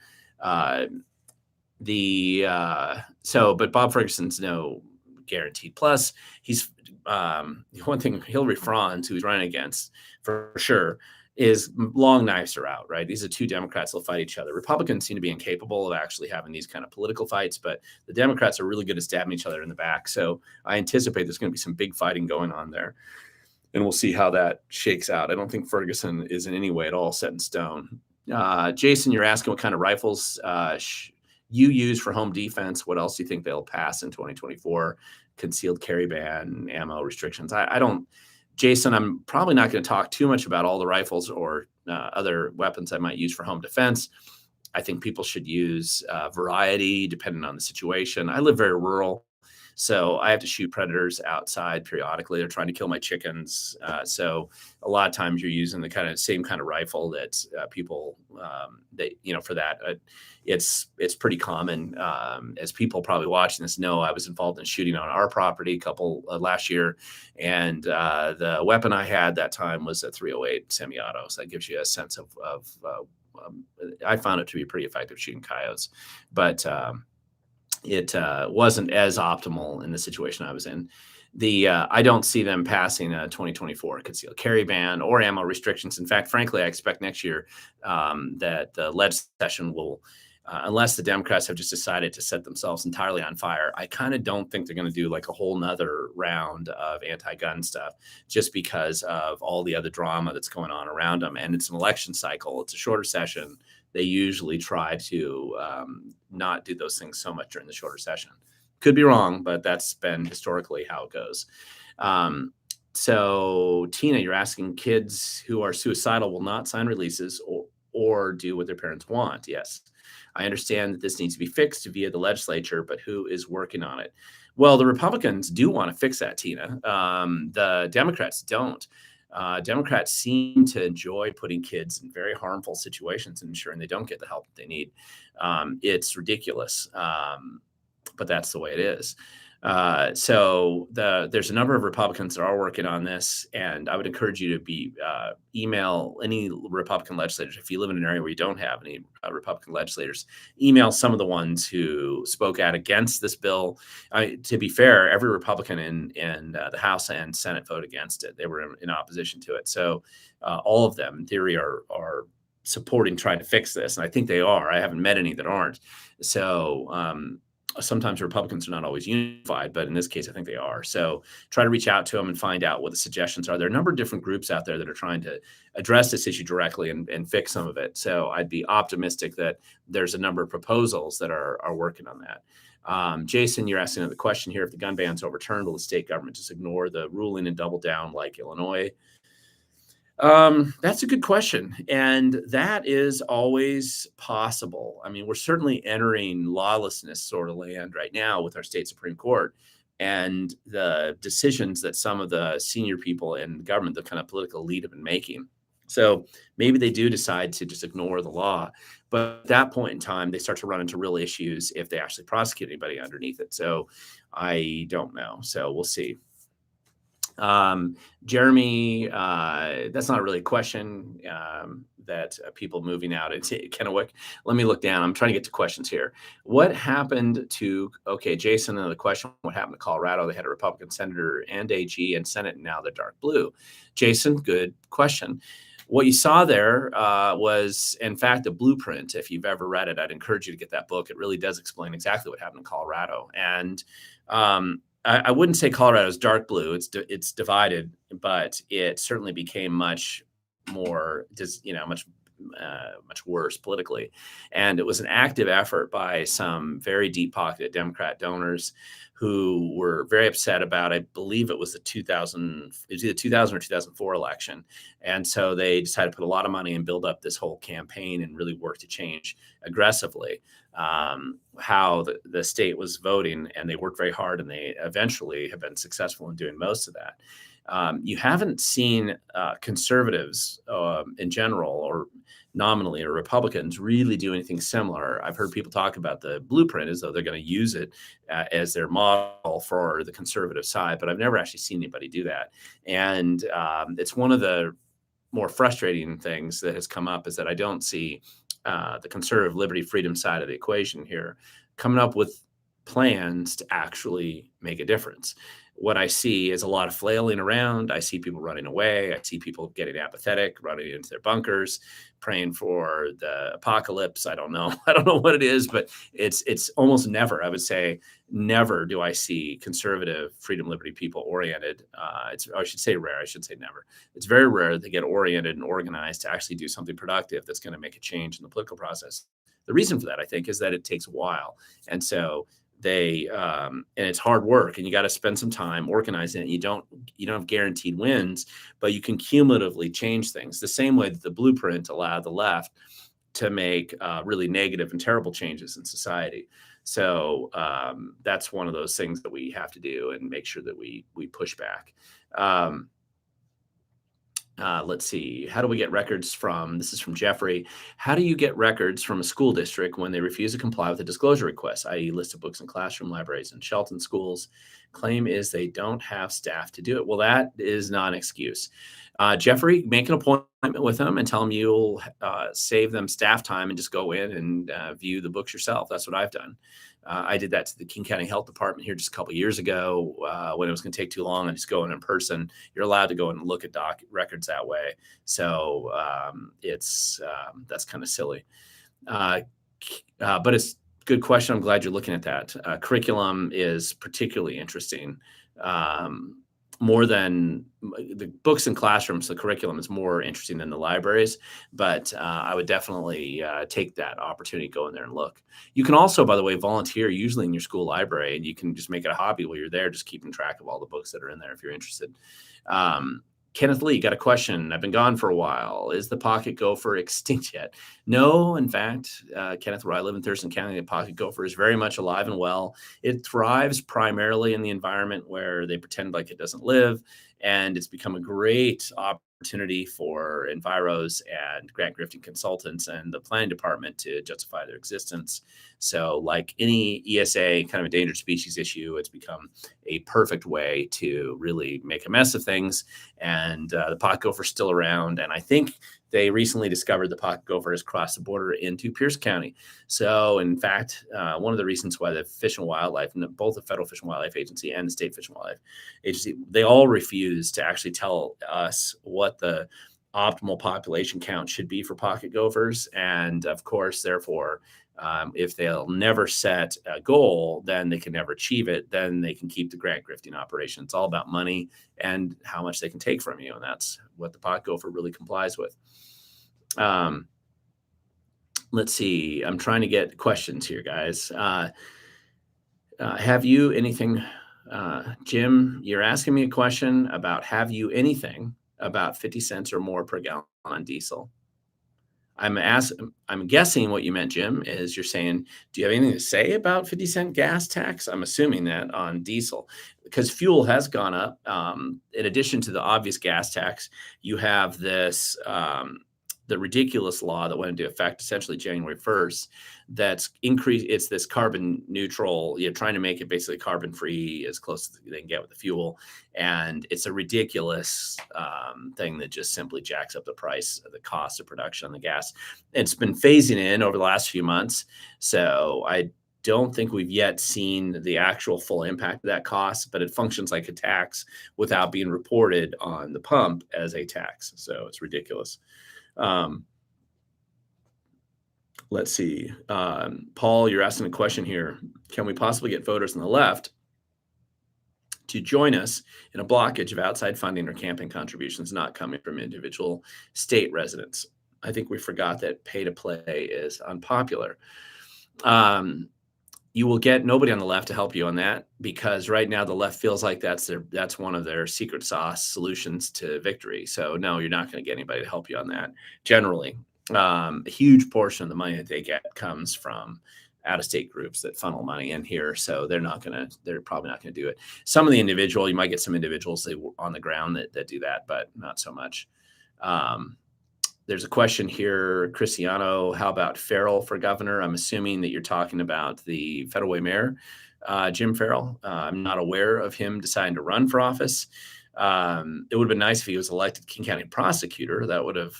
But Bob Ferguson's no guaranteed. Plus, he's one thing, Hillary Franz, who he's running against for sure, is long knives are out, right? These are two Democrats that'll fight each other. Republicans seem to be incapable of actually having these kind of political fights, but the Democrats are really good at stabbing each other in the back. So I anticipate there's going to be some big fighting going on there. And we'll see how that shakes out. I don't think Ferguson is in any way at all set in stone. Jason, you're asking what kind of rifles you use for home defense. What else do you think they'll pass in 2024? Concealed carry ban, ammo restrictions. I don't, Jason, I'm probably not going to talk too much about all the rifles or other weapons I might use for home defense. I think people should use variety depending on the situation. I live very rural, so I have to shoot predators outside periodically. They're trying to kill my chickens. So a lot of times you're using the kind of same kind of rifle that people, for that. It's pretty common. As people probably watching this know, I was involved in shooting on our property last year. And the weapon I had that time was a 308 semi-auto. So that gives you a sense of I found it to be pretty effective shooting coyotes. But it wasn't as optimal in the situation I was in. I don't see them passing a 2024 concealed carry ban or ammo restrictions. In fact, frankly, I expect next year that the leg session will, unless the Democrats have just decided to set themselves entirely on fire, I kind of don't think they're going to do like a whole nother round of anti-gun stuff, just because of all the other drama that's going on around them. And it's an election cycle. It's a shorter session. They usually try to not do those things so much during the shorter session. Could be wrong, but that's been historically how it goes. So Tina, you're asking, kids who are suicidal will not sign releases or do what their parents want. Yes, I understand that this needs to be fixed via the legislature, but who is working on it? Well, the Republicans do want to fix that, Tina. The Democrats don't. Democrats seem to enjoy putting kids in very harmful situations and ensuring they don't get the help that they need. It's ridiculous, but that's the way it is. There's a number of Republicans that are working on this, and I would encourage you to email any Republican legislators. If you live in an area where you don't have any Republican legislators, email some of the ones who spoke out against this bill. To be fair, every Republican in the House and Senate voted against it. They were in opposition to it. So all of them, in theory, are supporting trying to fix this, and I think they are. I haven't met any that aren't. Sometimes Republicans are not always unified, but in this case, I think they are. So try to reach out to them and find out what the suggestions are. There are a number of different groups out there that are trying to address this issue directly and fix some of it. So I'd be optimistic that there's a number of proposals that are working on that. Jason, you're asking the question here: if the gun ban's overturned, will the state government just ignore the ruling and double down like Illinois? That's a good question. And that is always possible. I mean, we're certainly entering lawlessness sort of land right now with our state Supreme Court and the decisions that some of the senior people in the government, the kind of political elite, have been making. So maybe they do decide to just ignore the law. But at that point in time, they start to run into real issues if they actually prosecute anybody underneath it. So I don't know. So we'll see. Jeremy, that's not really a question that people moving out into Kennewick. Let me look down. I'm trying to get to questions here. What happened to, okay, Jason, another question. What happened to Colorado? They had a Republican senator and AG and Senate, and now they're dark blue. Jason, good question. What you saw there was, in fact, a blueprint. If you've ever read it, I'd encourage you to get that book. It really does explain exactly what happened in Colorado. And I wouldn't say Colorado is dark blue. It's divided, but it certainly became much more, much worse politically. And it was an active effort by some very deep-pocketed Democrat donors who were very upset about, I believe it was either 2000 or 2004 election. And so they decided to put a lot of money and build up this whole campaign and really work to change aggressively how the state was voting. And they worked very hard, and they eventually have been successful in doing most of that. You haven't seen conservatives in general, or nominally, or Republicans really do anything similar. I've heard people talk about the blueprint as though they're going to use it as their model for the conservative side, but I've never actually seen anybody do that. And it's one of the more frustrating things that has come up, is that I don't see the conservative liberty freedom side of the equation here coming up with plans to actually make a difference. What I see is a lot of flailing around. I see people running away. I see people getting apathetic, running into their bunkers, praying for the apocalypse. I don't know. I don't know what it is, but it's almost never, I would say, never do I see conservative freedom, liberty people oriented. I should say rare. I should say never. It's very rare that they get oriented and organized to actually do something productive that's going to make a change in the political process. The reason for that, I think, is that it takes a while. And so and it's hard work, and you got to spend some time organizing it. You don't have guaranteed wins, but you can cumulatively change things the same way that the blueprint allowed the left to make really negative and terrible changes in society. So that's one of those things that we have to do and make sure that we push back. Let's see. How do we get records from, this is from Jeffrey. How do you get records from a school district when they refuse to comply with a disclosure request, i.e. list of books in classroom, libraries, and Shelton schools? Claim is they don't have staff to do it. Well, that is not an excuse. Jeffrey, make an appointment with them and tell them you'll save them staff time and just go in and view the books yourself. That's what I've done. I did that to the King County Health Department here just a couple of years ago when it was going to take too long and just go in person. You're allowed to go and look at records that way. So that's kind of silly. But it's a good question. I'm glad you're looking at that. Curriculum is particularly interesting. More than the books and classrooms, the curriculum is more interesting than the libraries, but I would definitely take that opportunity to go in there and look. You can also, by the way, volunteer usually in your school library, and you can just make it a hobby while you're there, just keeping track of all the books that are in there if you're interested. Kenneth Lee got a question. I've been gone for a while. Is the pocket gopher extinct yet? No, in fact, Kenneth, where I live in Thurston County, the pocket gopher is very much alive and well. It thrives primarily in the environment where they pretend like it doesn't live, and it's become a great opportunity for enviros and grant grifting consultants and the planning department to justify their existence. So like any ESA kind of endangered species issue, it's become a perfect way to really make a mess of things. And the pot gopher's still around. And I think they recently discovered the pot gopher has crossed the border into Pierce County. So in fact, one of the reasons why the Fish and Wildlife, both the Federal Fish and Wildlife Agency and the State Fish and Wildlife Agency, they all refuse to actually tell us what the optimal population count should be for pocket gophers. And of course, therefore, if they'll never set a goal, then they can never achieve it. Then they can keep the grant grifting operation. It's all about money and how much they can take from you. And that's what the pot gopher really complies with. Let's see. I'm trying to get questions here, guys. Have you anything, Jim, you're asking me a question about, have you anything about 50 cents or more per gallon on diesel? I'm guessing what you meant, Jim, is you're saying, do you have anything to say about 50-cent gas tax? I'm assuming that on diesel, because fuel has gone up. In addition to the obvious gas tax, you have this, the ridiculous law that went into effect essentially January 1st that's increased. It's this carbon neutral, you're trying to make it basically carbon free as close as they can get with the fuel. And it's a ridiculous thing that just simply jacks up the price of the cost of production on the gas. It's been phasing in over the last few months. So I don't think we've yet seen the actual full impact of that cost, but it functions like a tax without being reported on the pump as a tax. So it's ridiculous. Let's see. Paul, you're asking a question here. Can we possibly get voters on the left to join us in a blockage of outside funding or campaign contributions not coming from individual state residents? I think we forgot that pay to play is unpopular. You will get nobody on the left to help you on that, because right now the left feels like that's one of their secret sauce solutions to victory. So no, you're not going to get anybody to help you on that. Generally, a huge portion of the money that they get comes from out-of-state groups that funnel money in here. So they're probably not going to do it. Some of the individual, you might get some individuals on the ground that do that, but not so much. There's a question here, Cristiano, how about Farrell for governor? I'm assuming that you're talking about the Federal Way Mayor, Jim Farrell. I'm not aware of him deciding to run for office. It would have been nice if he was elected King County prosecutor.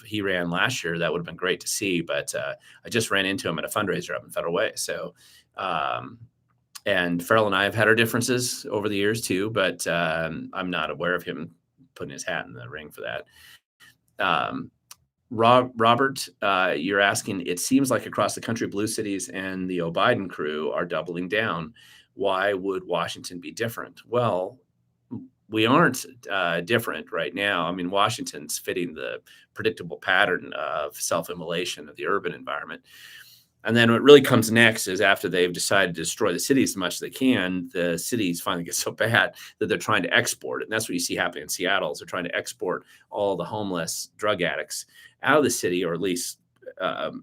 He ran last year. That would have been great to see, but I just ran into him at a fundraiser up in Federal Way. So, and Farrell and I have had our differences over the years too, but I'm not aware of him putting his hat in the ring for that. Robert, you're asking, it seems like across the country, blue cities and the Biden crew are doubling down. Why would Washington be different? Well, we aren't different right now. I mean, Washington's fitting the predictable pattern of self-immolation of the urban environment. And then what really comes next is after they've decided to destroy the cities as much as they can, the cities finally get so bad that they're trying to export it. And that's what you see happening in Seattle, is they're trying to export all the homeless drug addicts out of the city, or at least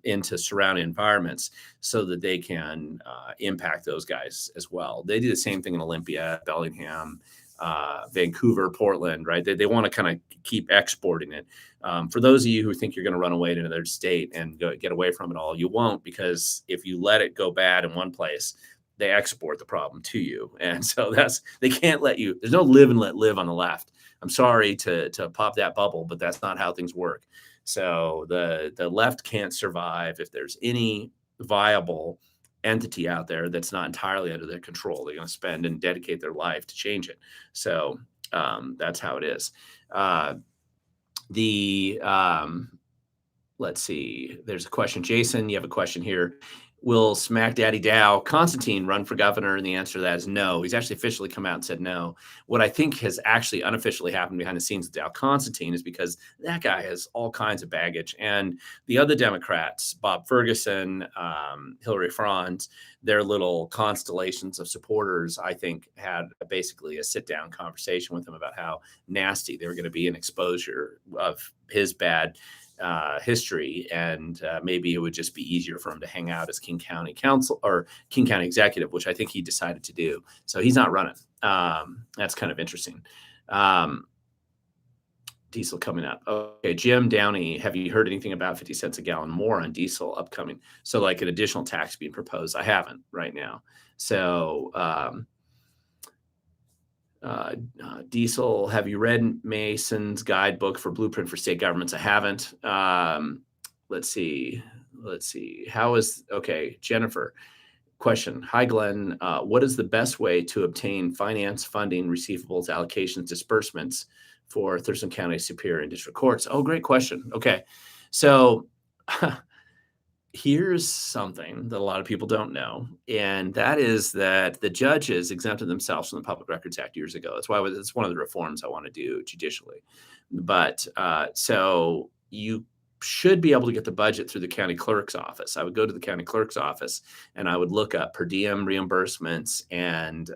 into surrounding environments, so that they can impact those guys as well. They do the same thing in Olympia, Bellingham, Vancouver, Portland, right? They want to kind of keep exporting it. For those of you who think you're going to run away to another state and get away from it all, you won't, because if you let it go bad in one place, they export the problem to you. And so they can't let you, there's no live and let live on the left. I'm sorry to pop that bubble, but that's not how things work. So the left can't survive if there's any viable entity out there that's not entirely under their control. They're going to spend and dedicate their life to change it. So that's how it is. Let's see. There's a question. Jason, you have a question here. Will Smack Daddy Dow Constantine run for governor? And the answer to that is no. He's actually officially come out and said no. What I think has actually unofficially happened behind the scenes with Dow Constantine is because that guy has all kinds of baggage. And the other Democrats, Bob Ferguson, Hillary Franz, their little constellations of supporters, I think, had basically a sit-down conversation with him about how nasty they were going to be in exposure of his bad history, and maybe it would just be easier for him to hang out as King County Council or King County Executive, which I think he decided to do. So he's not running. That's kind of interesting. Diesel coming up. Okay, Jim Downey, have you heard anything about 50 cents a gallon more on diesel upcoming? So like an additional tax being proposed. I haven't right now. So diesel, have you read Mason's guidebook for blueprint for state governments? I haven't. Let's see. Okay, Jennifer. Question. Hi, Glenn. What is the best way to obtain finance, funding, receivables, allocations, disbursements for Thurston County Superior and District Courts? Oh, great question. Okay. So here's something that a lot of people don't know, and that is that the judges exempted themselves from the Public Records Act years ago. That's why it's one of the reforms I want to do judicially. But so you should be able to get the budget through the county clerk's office. I would go to the county clerk's office and I would look up per diem reimbursements and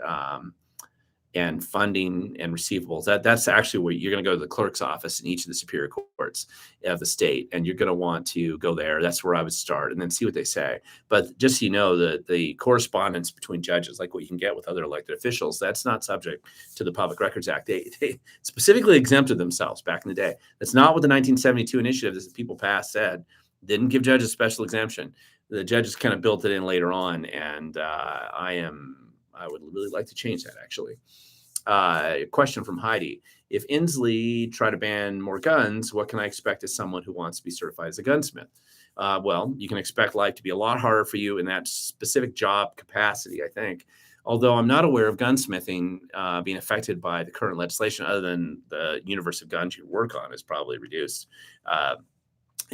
funding and receivables. That's actually where you're going to go to the clerk's office in each of the superior courts of the state, and you're going to want to go there. That's where I would start, and then see what they say. But just so you know, the correspondence between judges, like what you can get with other elected officials, that's not subject to the Public Records Act. They specifically exempted themselves back in the day. That's not what the 1972 initiative that people passed said. Didn't give judges special exemption. The judges kind of built it in later on, and I would really like to change that, actually. Question from Heidi. If Inslee try to ban more guns, what can I expect as someone who wants to be certified as a gunsmith? Well, you can expect life to be a lot harder for you in that specific job capacity, I think. Although I'm not aware of gunsmithing being affected by the current legislation, other than the universe of guns you work on is probably reduced.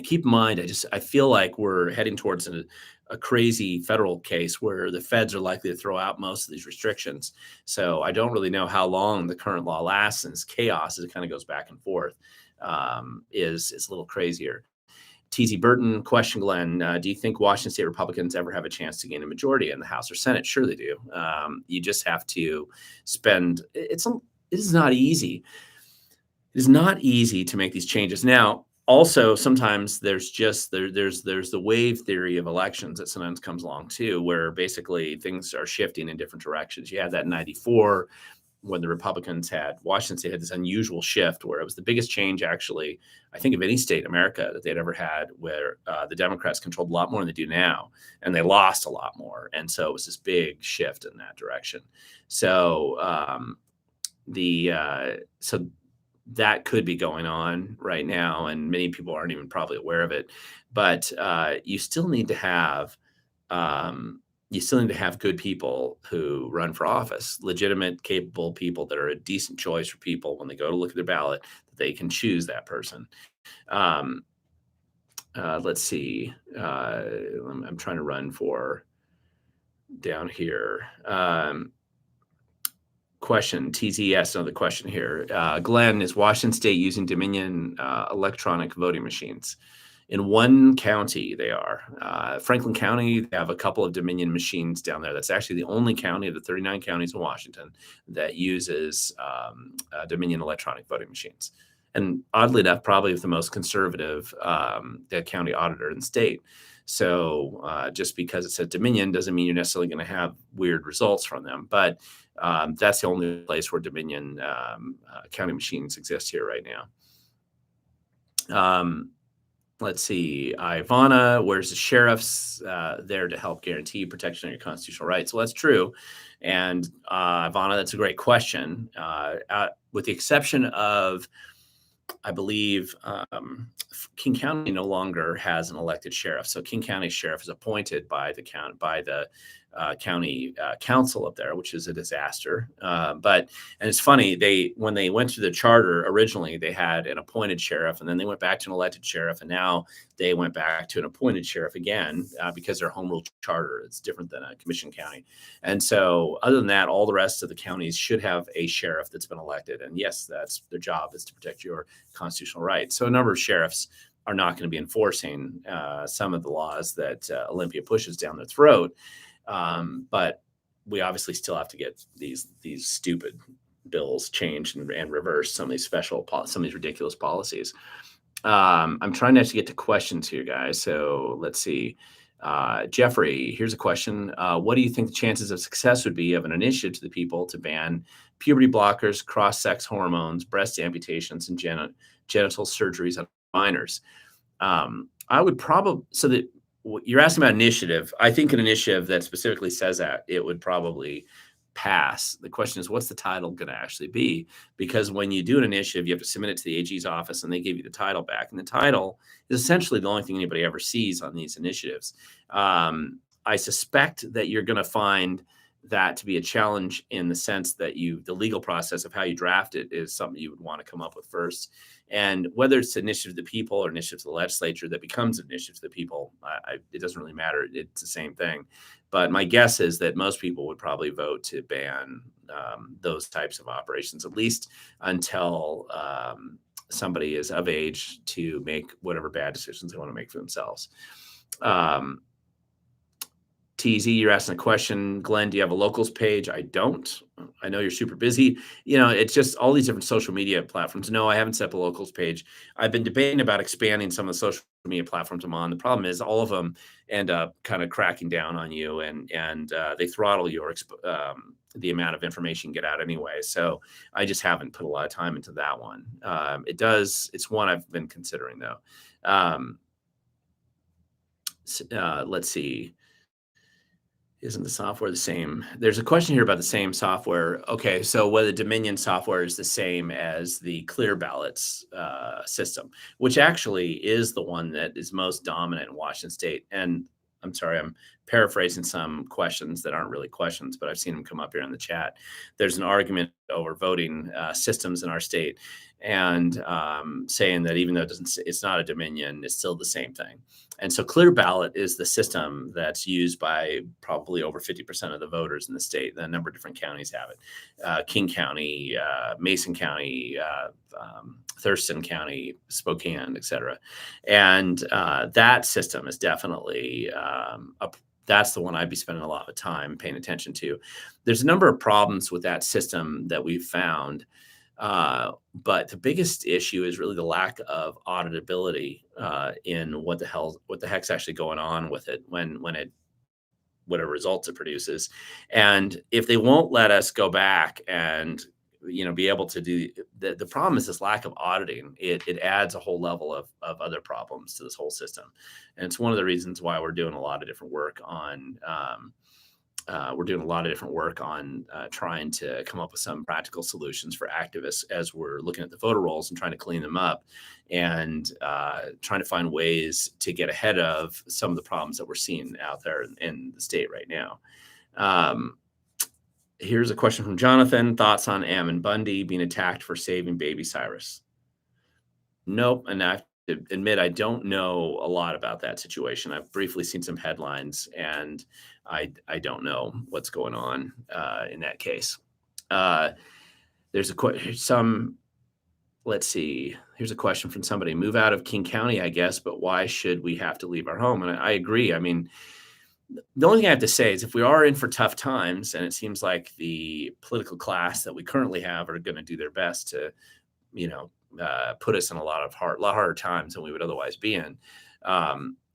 Keep in mind, I feel like we're heading towards a crazy federal case where the feds are likely to throw out most of these restrictions. So I don't really know how long the current law lasts, and it's chaos as it kind of goes back and forth. Is a little crazier. TZ Burton, question, Glenn, do you think Washington State Republicans ever have a chance to gain a majority in the House or Senate? Sure they do. You just have to spend, it is not easy. It is not easy to make these changes. Now, also, sometimes there's the wave theory of elections that sometimes comes along too, where basically things are shifting in different directions. You had that in '94 when the Republicans Washington State had this unusual shift where it was the biggest change, actually, I think, of any state in America that they'd ever had, where the Democrats controlled a lot more than they do now, and they lost a lot more. And so it was this big shift in that direction. So so that could be going on right now, and many people aren't even probably aware of it. But you still need to have good people who run for office, legitimate, capable people that are a decent choice for people when they go to look at their ballot, that they can choose that person. Let's see. I'm trying to run for down here. Question, TZS, another question here. Glenn, is Washington State using Dominion electronic voting machines? In one county, they are. Franklin County, they have a couple of Dominion machines down there. That's actually the only county of the 39 counties in Washington that uses Dominion electronic voting machines. And oddly enough, probably the most conservative county auditor in the state. So just because it says Dominion doesn't mean you're necessarily going to have weird results from them. But that's the only place where Dominion county machines exist here right now. Let's see. Ivana, where's the sheriffs there to help guarantee protection of your constitutional rights? Well, that's true. And Ivana, that's a great question. With the exception of, I believe, King County no longer has an elected sheriff. So King County sheriff is appointed by the county council up there, which is a disaster. And it's funny, when they went through the charter originally, they had an appointed sheriff, and then they went back to an elected sheriff, and now they went back to an appointed sheriff again because their home rule charter is different than a commission county. And so other than that, all the rest of the counties should have a sheriff that's been elected. And yes, that's their job, is to protect your constitutional rights. So a number of sheriffs are not going to be enforcing some of the laws that Olympia pushes down their throat. But we obviously still have to get these stupid bills changed and reversed, some of these some of these ridiculous policies. I'm trying to actually get to questions here, guys. So let's see. Jeffrey, here's a question. What do you think the chances of success would be of an initiative to the people to ban puberty blockers, cross-sex hormones, breast amputations, and genital surgeries on minors. I would probably, so that you're asking about initiative. I think an initiative that specifically says that, it would probably pass. The question is, what's the title going to actually be? Because when you do an initiative, you have to submit it to the AG's office and they give you the title back. And the title is essentially the only thing anybody ever sees on these initiatives. I suspect that you're going to find that to be a challenge in the sense that the legal process of how you draft it is something you would want to come up with first. And whether it's initiative of the people or initiative of the legislature that becomes initiative of the people, it doesn't really matter. It's the same thing. But my guess is that most people would probably vote to ban those types of operations, at least until somebody is of age to make whatever bad decisions they want to make for themselves. TZ, you're asking a question. Glenn, do you have a locals page? I don't. I know you're super busy. It's just all these different social media platforms. No, I haven't set up a locals page. I've been debating about expanding some of the social media platforms I'm on. The problem is all of them end up kind of cracking down on you, and they throttle your the amount of information you get out anyway. So I just haven't put a lot of time into that one. It's one I've been considering though. Let's see. Isn't the software the same? There's a question here about the same software. Okay, so whether Dominion software is the same as the Clear Ballots system, which actually is the one that is most dominant in Washington State. And I'm sorry, I'm paraphrasing some questions that aren't really questions, but I've seen them come up here in the chat. There's an argument over voting systems in our state, and saying that even though it's not a Dominion, it's still the same thing. And so Clear Ballot is the system that's used by probably over 50% of the voters in the state. A number of different counties have it. King County, Mason County, Thurston County, Spokane, et cetera. And that system is definitely that's the one I'd be spending a lot of time paying attention to. There's a number of problems with that system that we've found. But the biggest issue is really the lack of auditability in what the heck's actually going on with it whatever results it produces. And if they won't let us go back and be able to do the problem is this lack of auditing. It adds a whole level of other problems to this whole system, and it's one of the reasons why we're doing a lot of different work on. Trying to come up with some practical solutions for activists as we're looking at the voter rolls and trying to clean them up, and trying to find ways to get ahead of some of the problems that we're seeing out there in the state right now. Here's a question from Jonathan. Thoughts on Ammon Bundy being attacked for saving baby Cyrus? Nope. And I have to admit, I don't know a lot about that situation. I've briefly seen some headlines, and I don't know what's going on in that case. There's let's see. Here's a question from somebody. Move out of King County, I guess, but why should we have to leave our home? And I agree. I mean, the only thing I have to say is if we are in for tough times, and it seems like the political class that we currently have are going to do their best to, put us in a lot harder times than we would otherwise be in.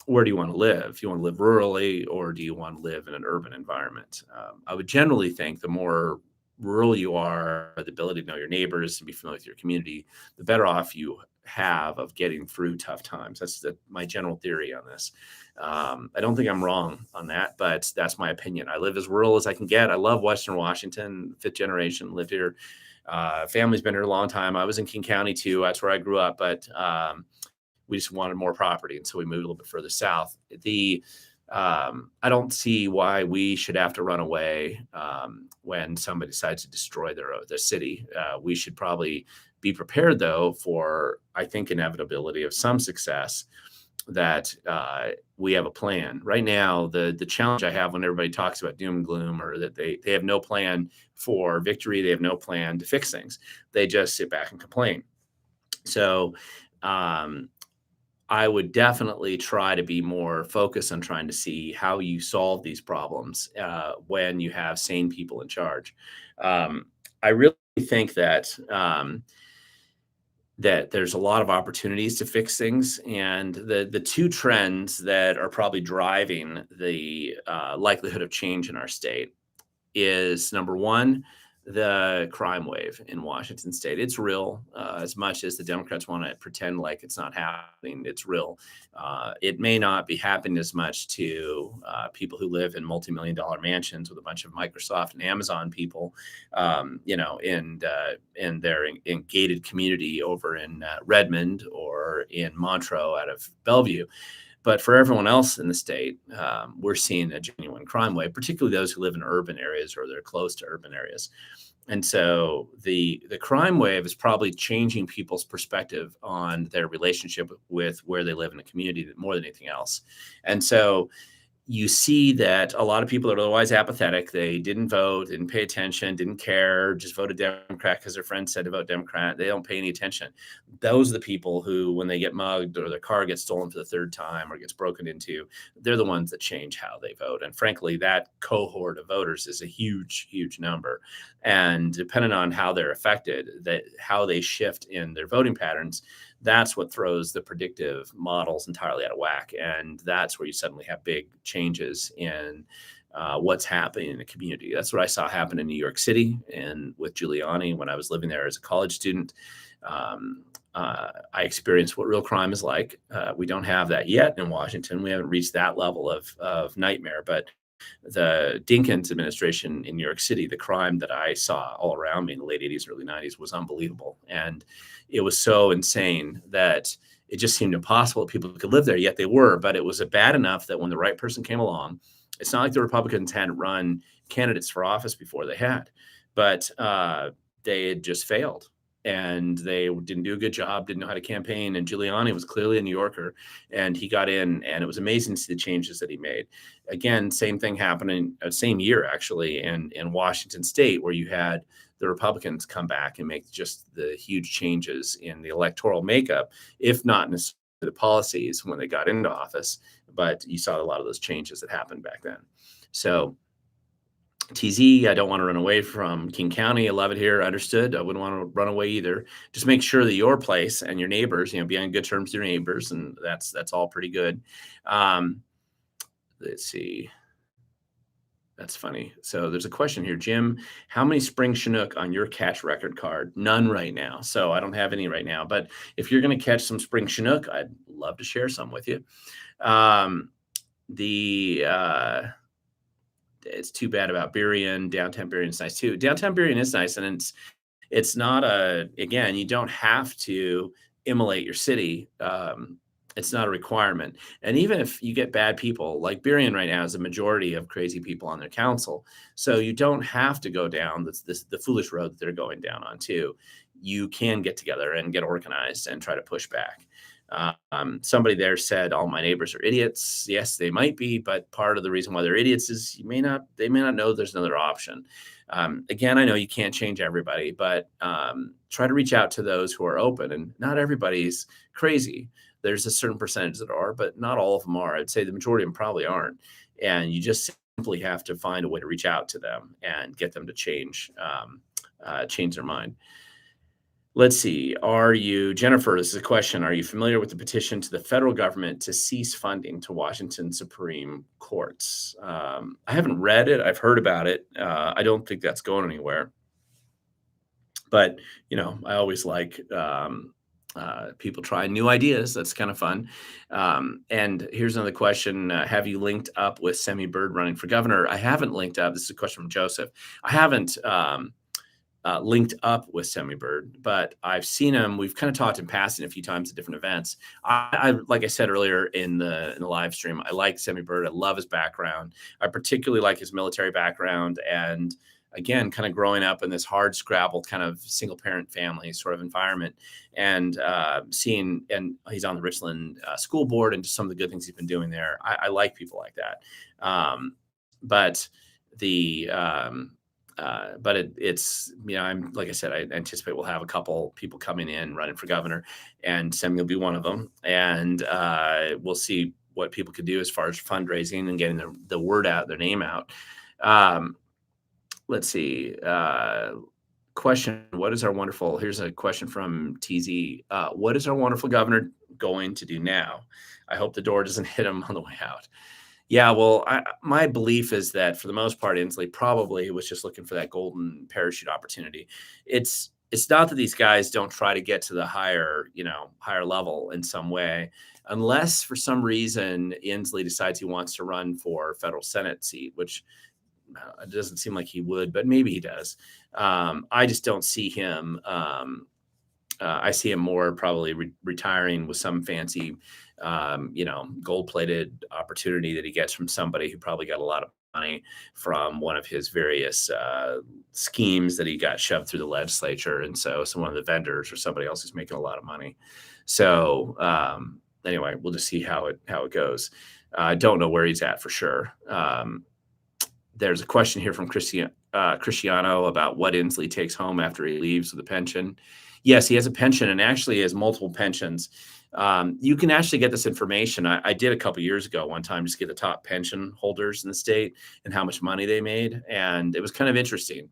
Where do you want to live? Do you want to live rurally, or do you want to live in an urban environment? I would generally think the more rural you are, the ability to know your neighbors and be familiar with your community, the better off you have of getting through tough times. That's my general theory on this. I don't think I'm wrong on that, but that's my opinion. I live as rural as I can get. I love Western Washington, 5th generation, lived here. Family's been here a long time. I was in King County too. That's where I grew up, but we just wanted more property, and so we moved a little bit further south. I don't see why we should have to run away when somebody decides to destroy their city. We should probably be prepared, though, for, I think, inevitability of some success, that we have a plan. Right now, the challenge I have when everybody talks about doom and gloom, or that they have no plan for victory, they have no plan to fix things. They just sit back and complain. So I would definitely try to be more focused on trying to see how you solve these problems when you have sane people in charge. I really think that there's a lot of opportunities to fix things, and the two trends that are probably driving the likelihood of change in our state is, number one, the crime wave in Washington state. It's real, as much as the Democrats want to pretend like it's not happening. It's real. It may not be happening as much to people who live in multi-million-dollar mansions with a bunch of Microsoft and Amazon people, in their in gated community over in Redmond or in Montreux out of Bellevue. But for everyone else in the state, we're seeing a genuine crime wave, particularly those who live in urban areas or they're close to urban areas. And so the crime wave is probably changing people's perspective on their relationship with where they live in a community more than anything else. And so you see that a lot of people are otherwise apathetic. They didn't vote, didn't pay attention, didn't care, just voted Democrat because their friends said to vote Democrat. They don't pay any attention. Those are the people who, when they get mugged or their car gets stolen for the third time or gets broken into, they're the ones that change how they vote. And frankly, that cohort of voters is a huge, huge number. And depending on how they're affected, how they shift in their voting patterns, that's what throws the predictive models entirely out of whack. And that's where you suddenly have big changes in what's happening in the community. That's what I saw happen in New York City and with Giuliani when I was living there as a college student. I experienced what real crime is like. We don't have that yet in Washington. We haven't reached that level of nightmare, but the Dinkins administration in New York City, the crime that I saw all around me in the late 80s, early 90s was unbelievable. And it was so insane that it just seemed impossible that people could live there, yet they were. But it was bad enough that when the right person came along, it's not like the Republicans hadn't run candidates for office before. They had, but they had just failed. And they didn't do a good job, didn't know how to campaign. And Giuliani was clearly a New Yorker, and he got in, and it was amazing to see the changes that he made. Again, same thing happening, same year actually, in Washington State, where you had the Republicans come back and make just the huge changes in the electoral makeup, if not necessarily the policies when they got into office. But you saw a lot of those changes that happened back then. So TZ, I don't want to run away from King County. I love it here. Understood. I wouldn't want to run away either. Just make sure that your place and your neighbors, be on good terms with your neighbors, and that's all pretty good. Let's see. That's funny. So there's a question here, Jim. How many spring Chinook on your catch record card? None right now. So I don't have any right now. But if you're going to catch some spring Chinook, I'd love to share some with you. It's too bad about Burien. Downtown Burien is nice too. Downtown Burien is nice, and it's not again, you don't have to immolate your city. It's not a requirement. And even if you get bad people, like Burien right now is a majority of crazy people on their council. So you don't have to go down the foolish road that they're going down on too. You can get together and get organized and try to push back. Somebody there said all my neighbors are idiots. Yes, they might be, but part of the reason why they're idiots is they may not know there's another option. Again, I know you can't change everybody, but try to reach out to those who are open, and not everybody's crazy. There's a certain percentage that are, but not all of them are. I'd say the majority of them probably aren't. And you just simply have to find a way to reach out to them and get them to change their mind. Let's see. Jennifer, this is a question. Are you familiar with the petition to the federal government to cease funding to Washington Supreme Courts? I haven't read it. I've heard about it. I don't think that's going anywhere. But, I always like people trying new ideas. That's kind of fun. And here's another question. Have you linked up with Semi Bird running for governor? I haven't linked up. This is a question from Joseph. I haven't linked up with Semi Bird, but I've seen him. We've kind of talked in passing a few times at different events. I like I said earlier in the live stream, I like Semi Bird. I love his background. I particularly like his military background, and again, kind of growing up in this hard scrabble kind of single parent family sort of environment, and seeing, and he's on the Richland school board, and just some of the good things he's been doing there. I like people like that. It's I'm like I said, I anticipate we'll have a couple people coming in running for governor, and Semi will be one of them. And we'll see what people could do as far as fundraising and getting the word out, their name out. Let's see. Question. Here's a question from TZ. What is our wonderful governor going to do now? I hope the door doesn't hit him on the way out. Yeah, well, my belief is that for the most part, Inslee probably was just looking for that golden parachute opportunity. It's not that these guys don't try to get to the higher level in some way, unless for some reason Inslee decides he wants to run for federal Senate seat, which it doesn't seem like he would, but maybe he does. I just don't see him. I see him more probably retiring with some fancy, gold-plated opportunity that he gets from somebody who probably got a lot of money from one of his various schemes that he got shoved through the legislature, and so one of the vendors or somebody else who's making a lot of money. So anyway, we'll just see how it goes. I don't know where he's at for sure. There's a question here from Cristiano about what Inslee takes home after he leaves with a pension. Yes, he has a pension, and actually he has multiple pensions. You can actually get this information. I did a couple years ago one time, just get the top pension holders in the state and how much money they made, and it was kind of interesting.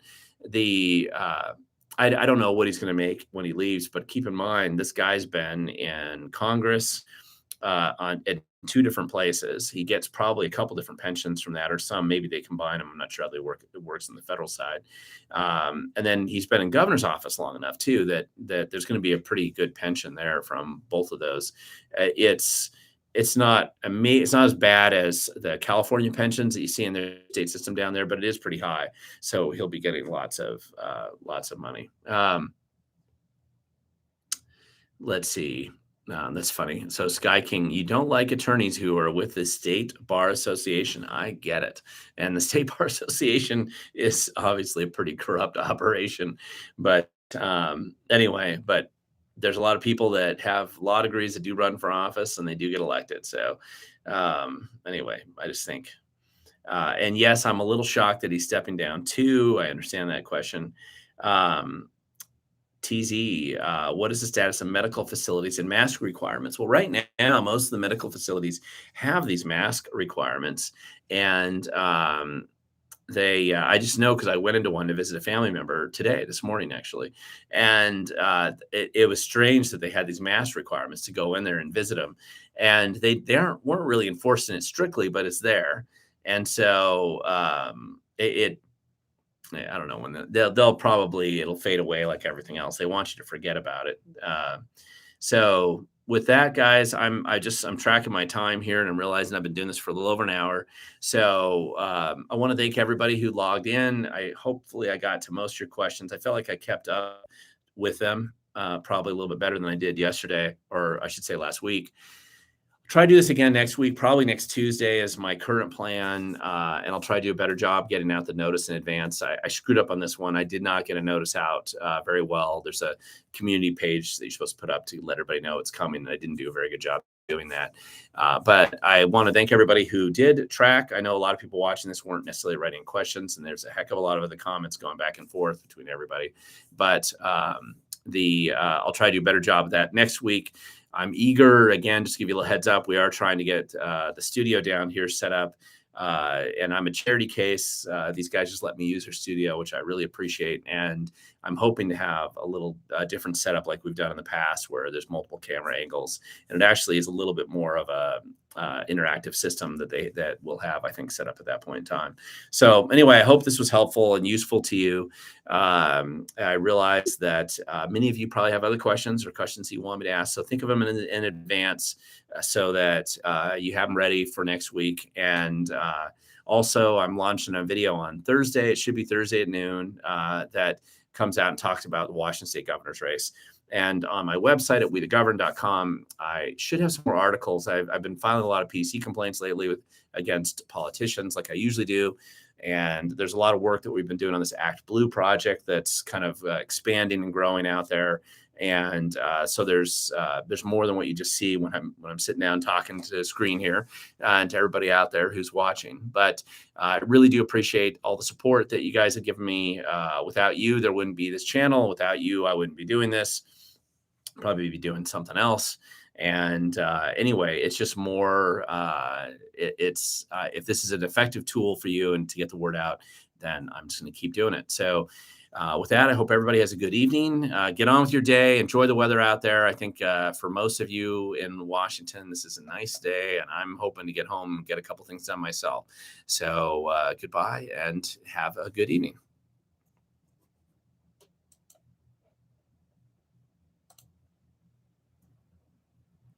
I don't know what he's going to make when he leaves, but keep in mind this guy's been in Congress at two different places. He gets probably a couple different pensions from that, or some, maybe they combine them. I'm not sure how it works on the federal side. And then he's been in governor's office long enough too, that there's going to be a pretty good pension there from both of those. It's not it's not as bad as the California pensions that you see in the state system down there, but it is pretty high. So he'll be getting lots of money. Let's see. That's funny. So Sky King, you don't like attorneys who are with the State Bar Association. I get it. And the State Bar Association is obviously a pretty corrupt operation. But anyway, but there's a lot of people that have law degrees that do run for office and they do get elected. So anyway, I just think. And yes, I'm a little shocked that he's stepping down too. I understand that question. TZ, what is the status of medical facilities and mask requirements? Well, right now, most of the medical facilities have these mask requirements. And I just know because I went into one to visit a family member this morning, actually. And it was strange that they had these mask requirements to go in there and visit them. And they weren't really enforcing it strictly, but it's there. And so I don't know when they'll probably, it'll fade away like everything else. They want you to forget about it. So with that, guys, I'm tracking my time here, and I'm realizing I've been doing this for a little over an hour. So I want to thank everybody who logged in. Hopefully I got to most of your questions. I felt like I kept up with them probably a little bit better than I did yesterday, or I should say last week. Try to do this again next week, probably next Tuesday is my current plan. And I'll try to do a better job getting out the notice in advance. I screwed up on this one. I did not get a notice out very well. There's a community page that you're supposed to put up to let everybody know it's coming. And I didn't do a very good job doing that. But I want to thank everybody who did track. I know a lot of people watching this weren't necessarily writing questions, and there's a heck of a lot of other comments going back and forth between everybody. But I'll try to do a better job of that next week. I'm eager, again, just to give you a little heads up. We are trying to get the studio down here set up. And I'm a charity case. These guys just let me use their studio, which I really appreciate. And I'm hoping to have a little different setup like we've done in the past, where there's multiple camera angles. And it actually is a little bit more of a interactive system that we'll have, I think, set up at that point in time. So anyway, I hope this was helpful and useful to you. I realize that many of you probably have other questions or questions you want me to ask. So think of them in advance so that you have them ready for next week. And also, I'm launching a video on Thursday. It should be Thursday at noon that comes out and talks about the Washington State governor's race. And on my website at wethegovern.com, I should have some more articles. I've been filing a lot of PC complaints lately against politicians, like I usually do. And there's a lot of work that we've been doing on this Act Blue project that's kind of expanding and growing out there. And so there's more than what you just see when I'm sitting down talking to the screen here and to everybody out there who's watching. But I really do appreciate all the support that you guys have given me. Without you, there wouldn't be this channel. Without you, I wouldn't be doing this. Probably be doing something else. And anyway, it's just more, if this is an effective tool for you and to get the word out, then I'm just going to keep doing it. So With that, I hope everybody has a good evening. Get on with your day. Enjoy the weather out there. I think for most of you in Washington, this is a nice day, and I'm hoping to get home and get a couple things done myself. So goodbye and have a good evening.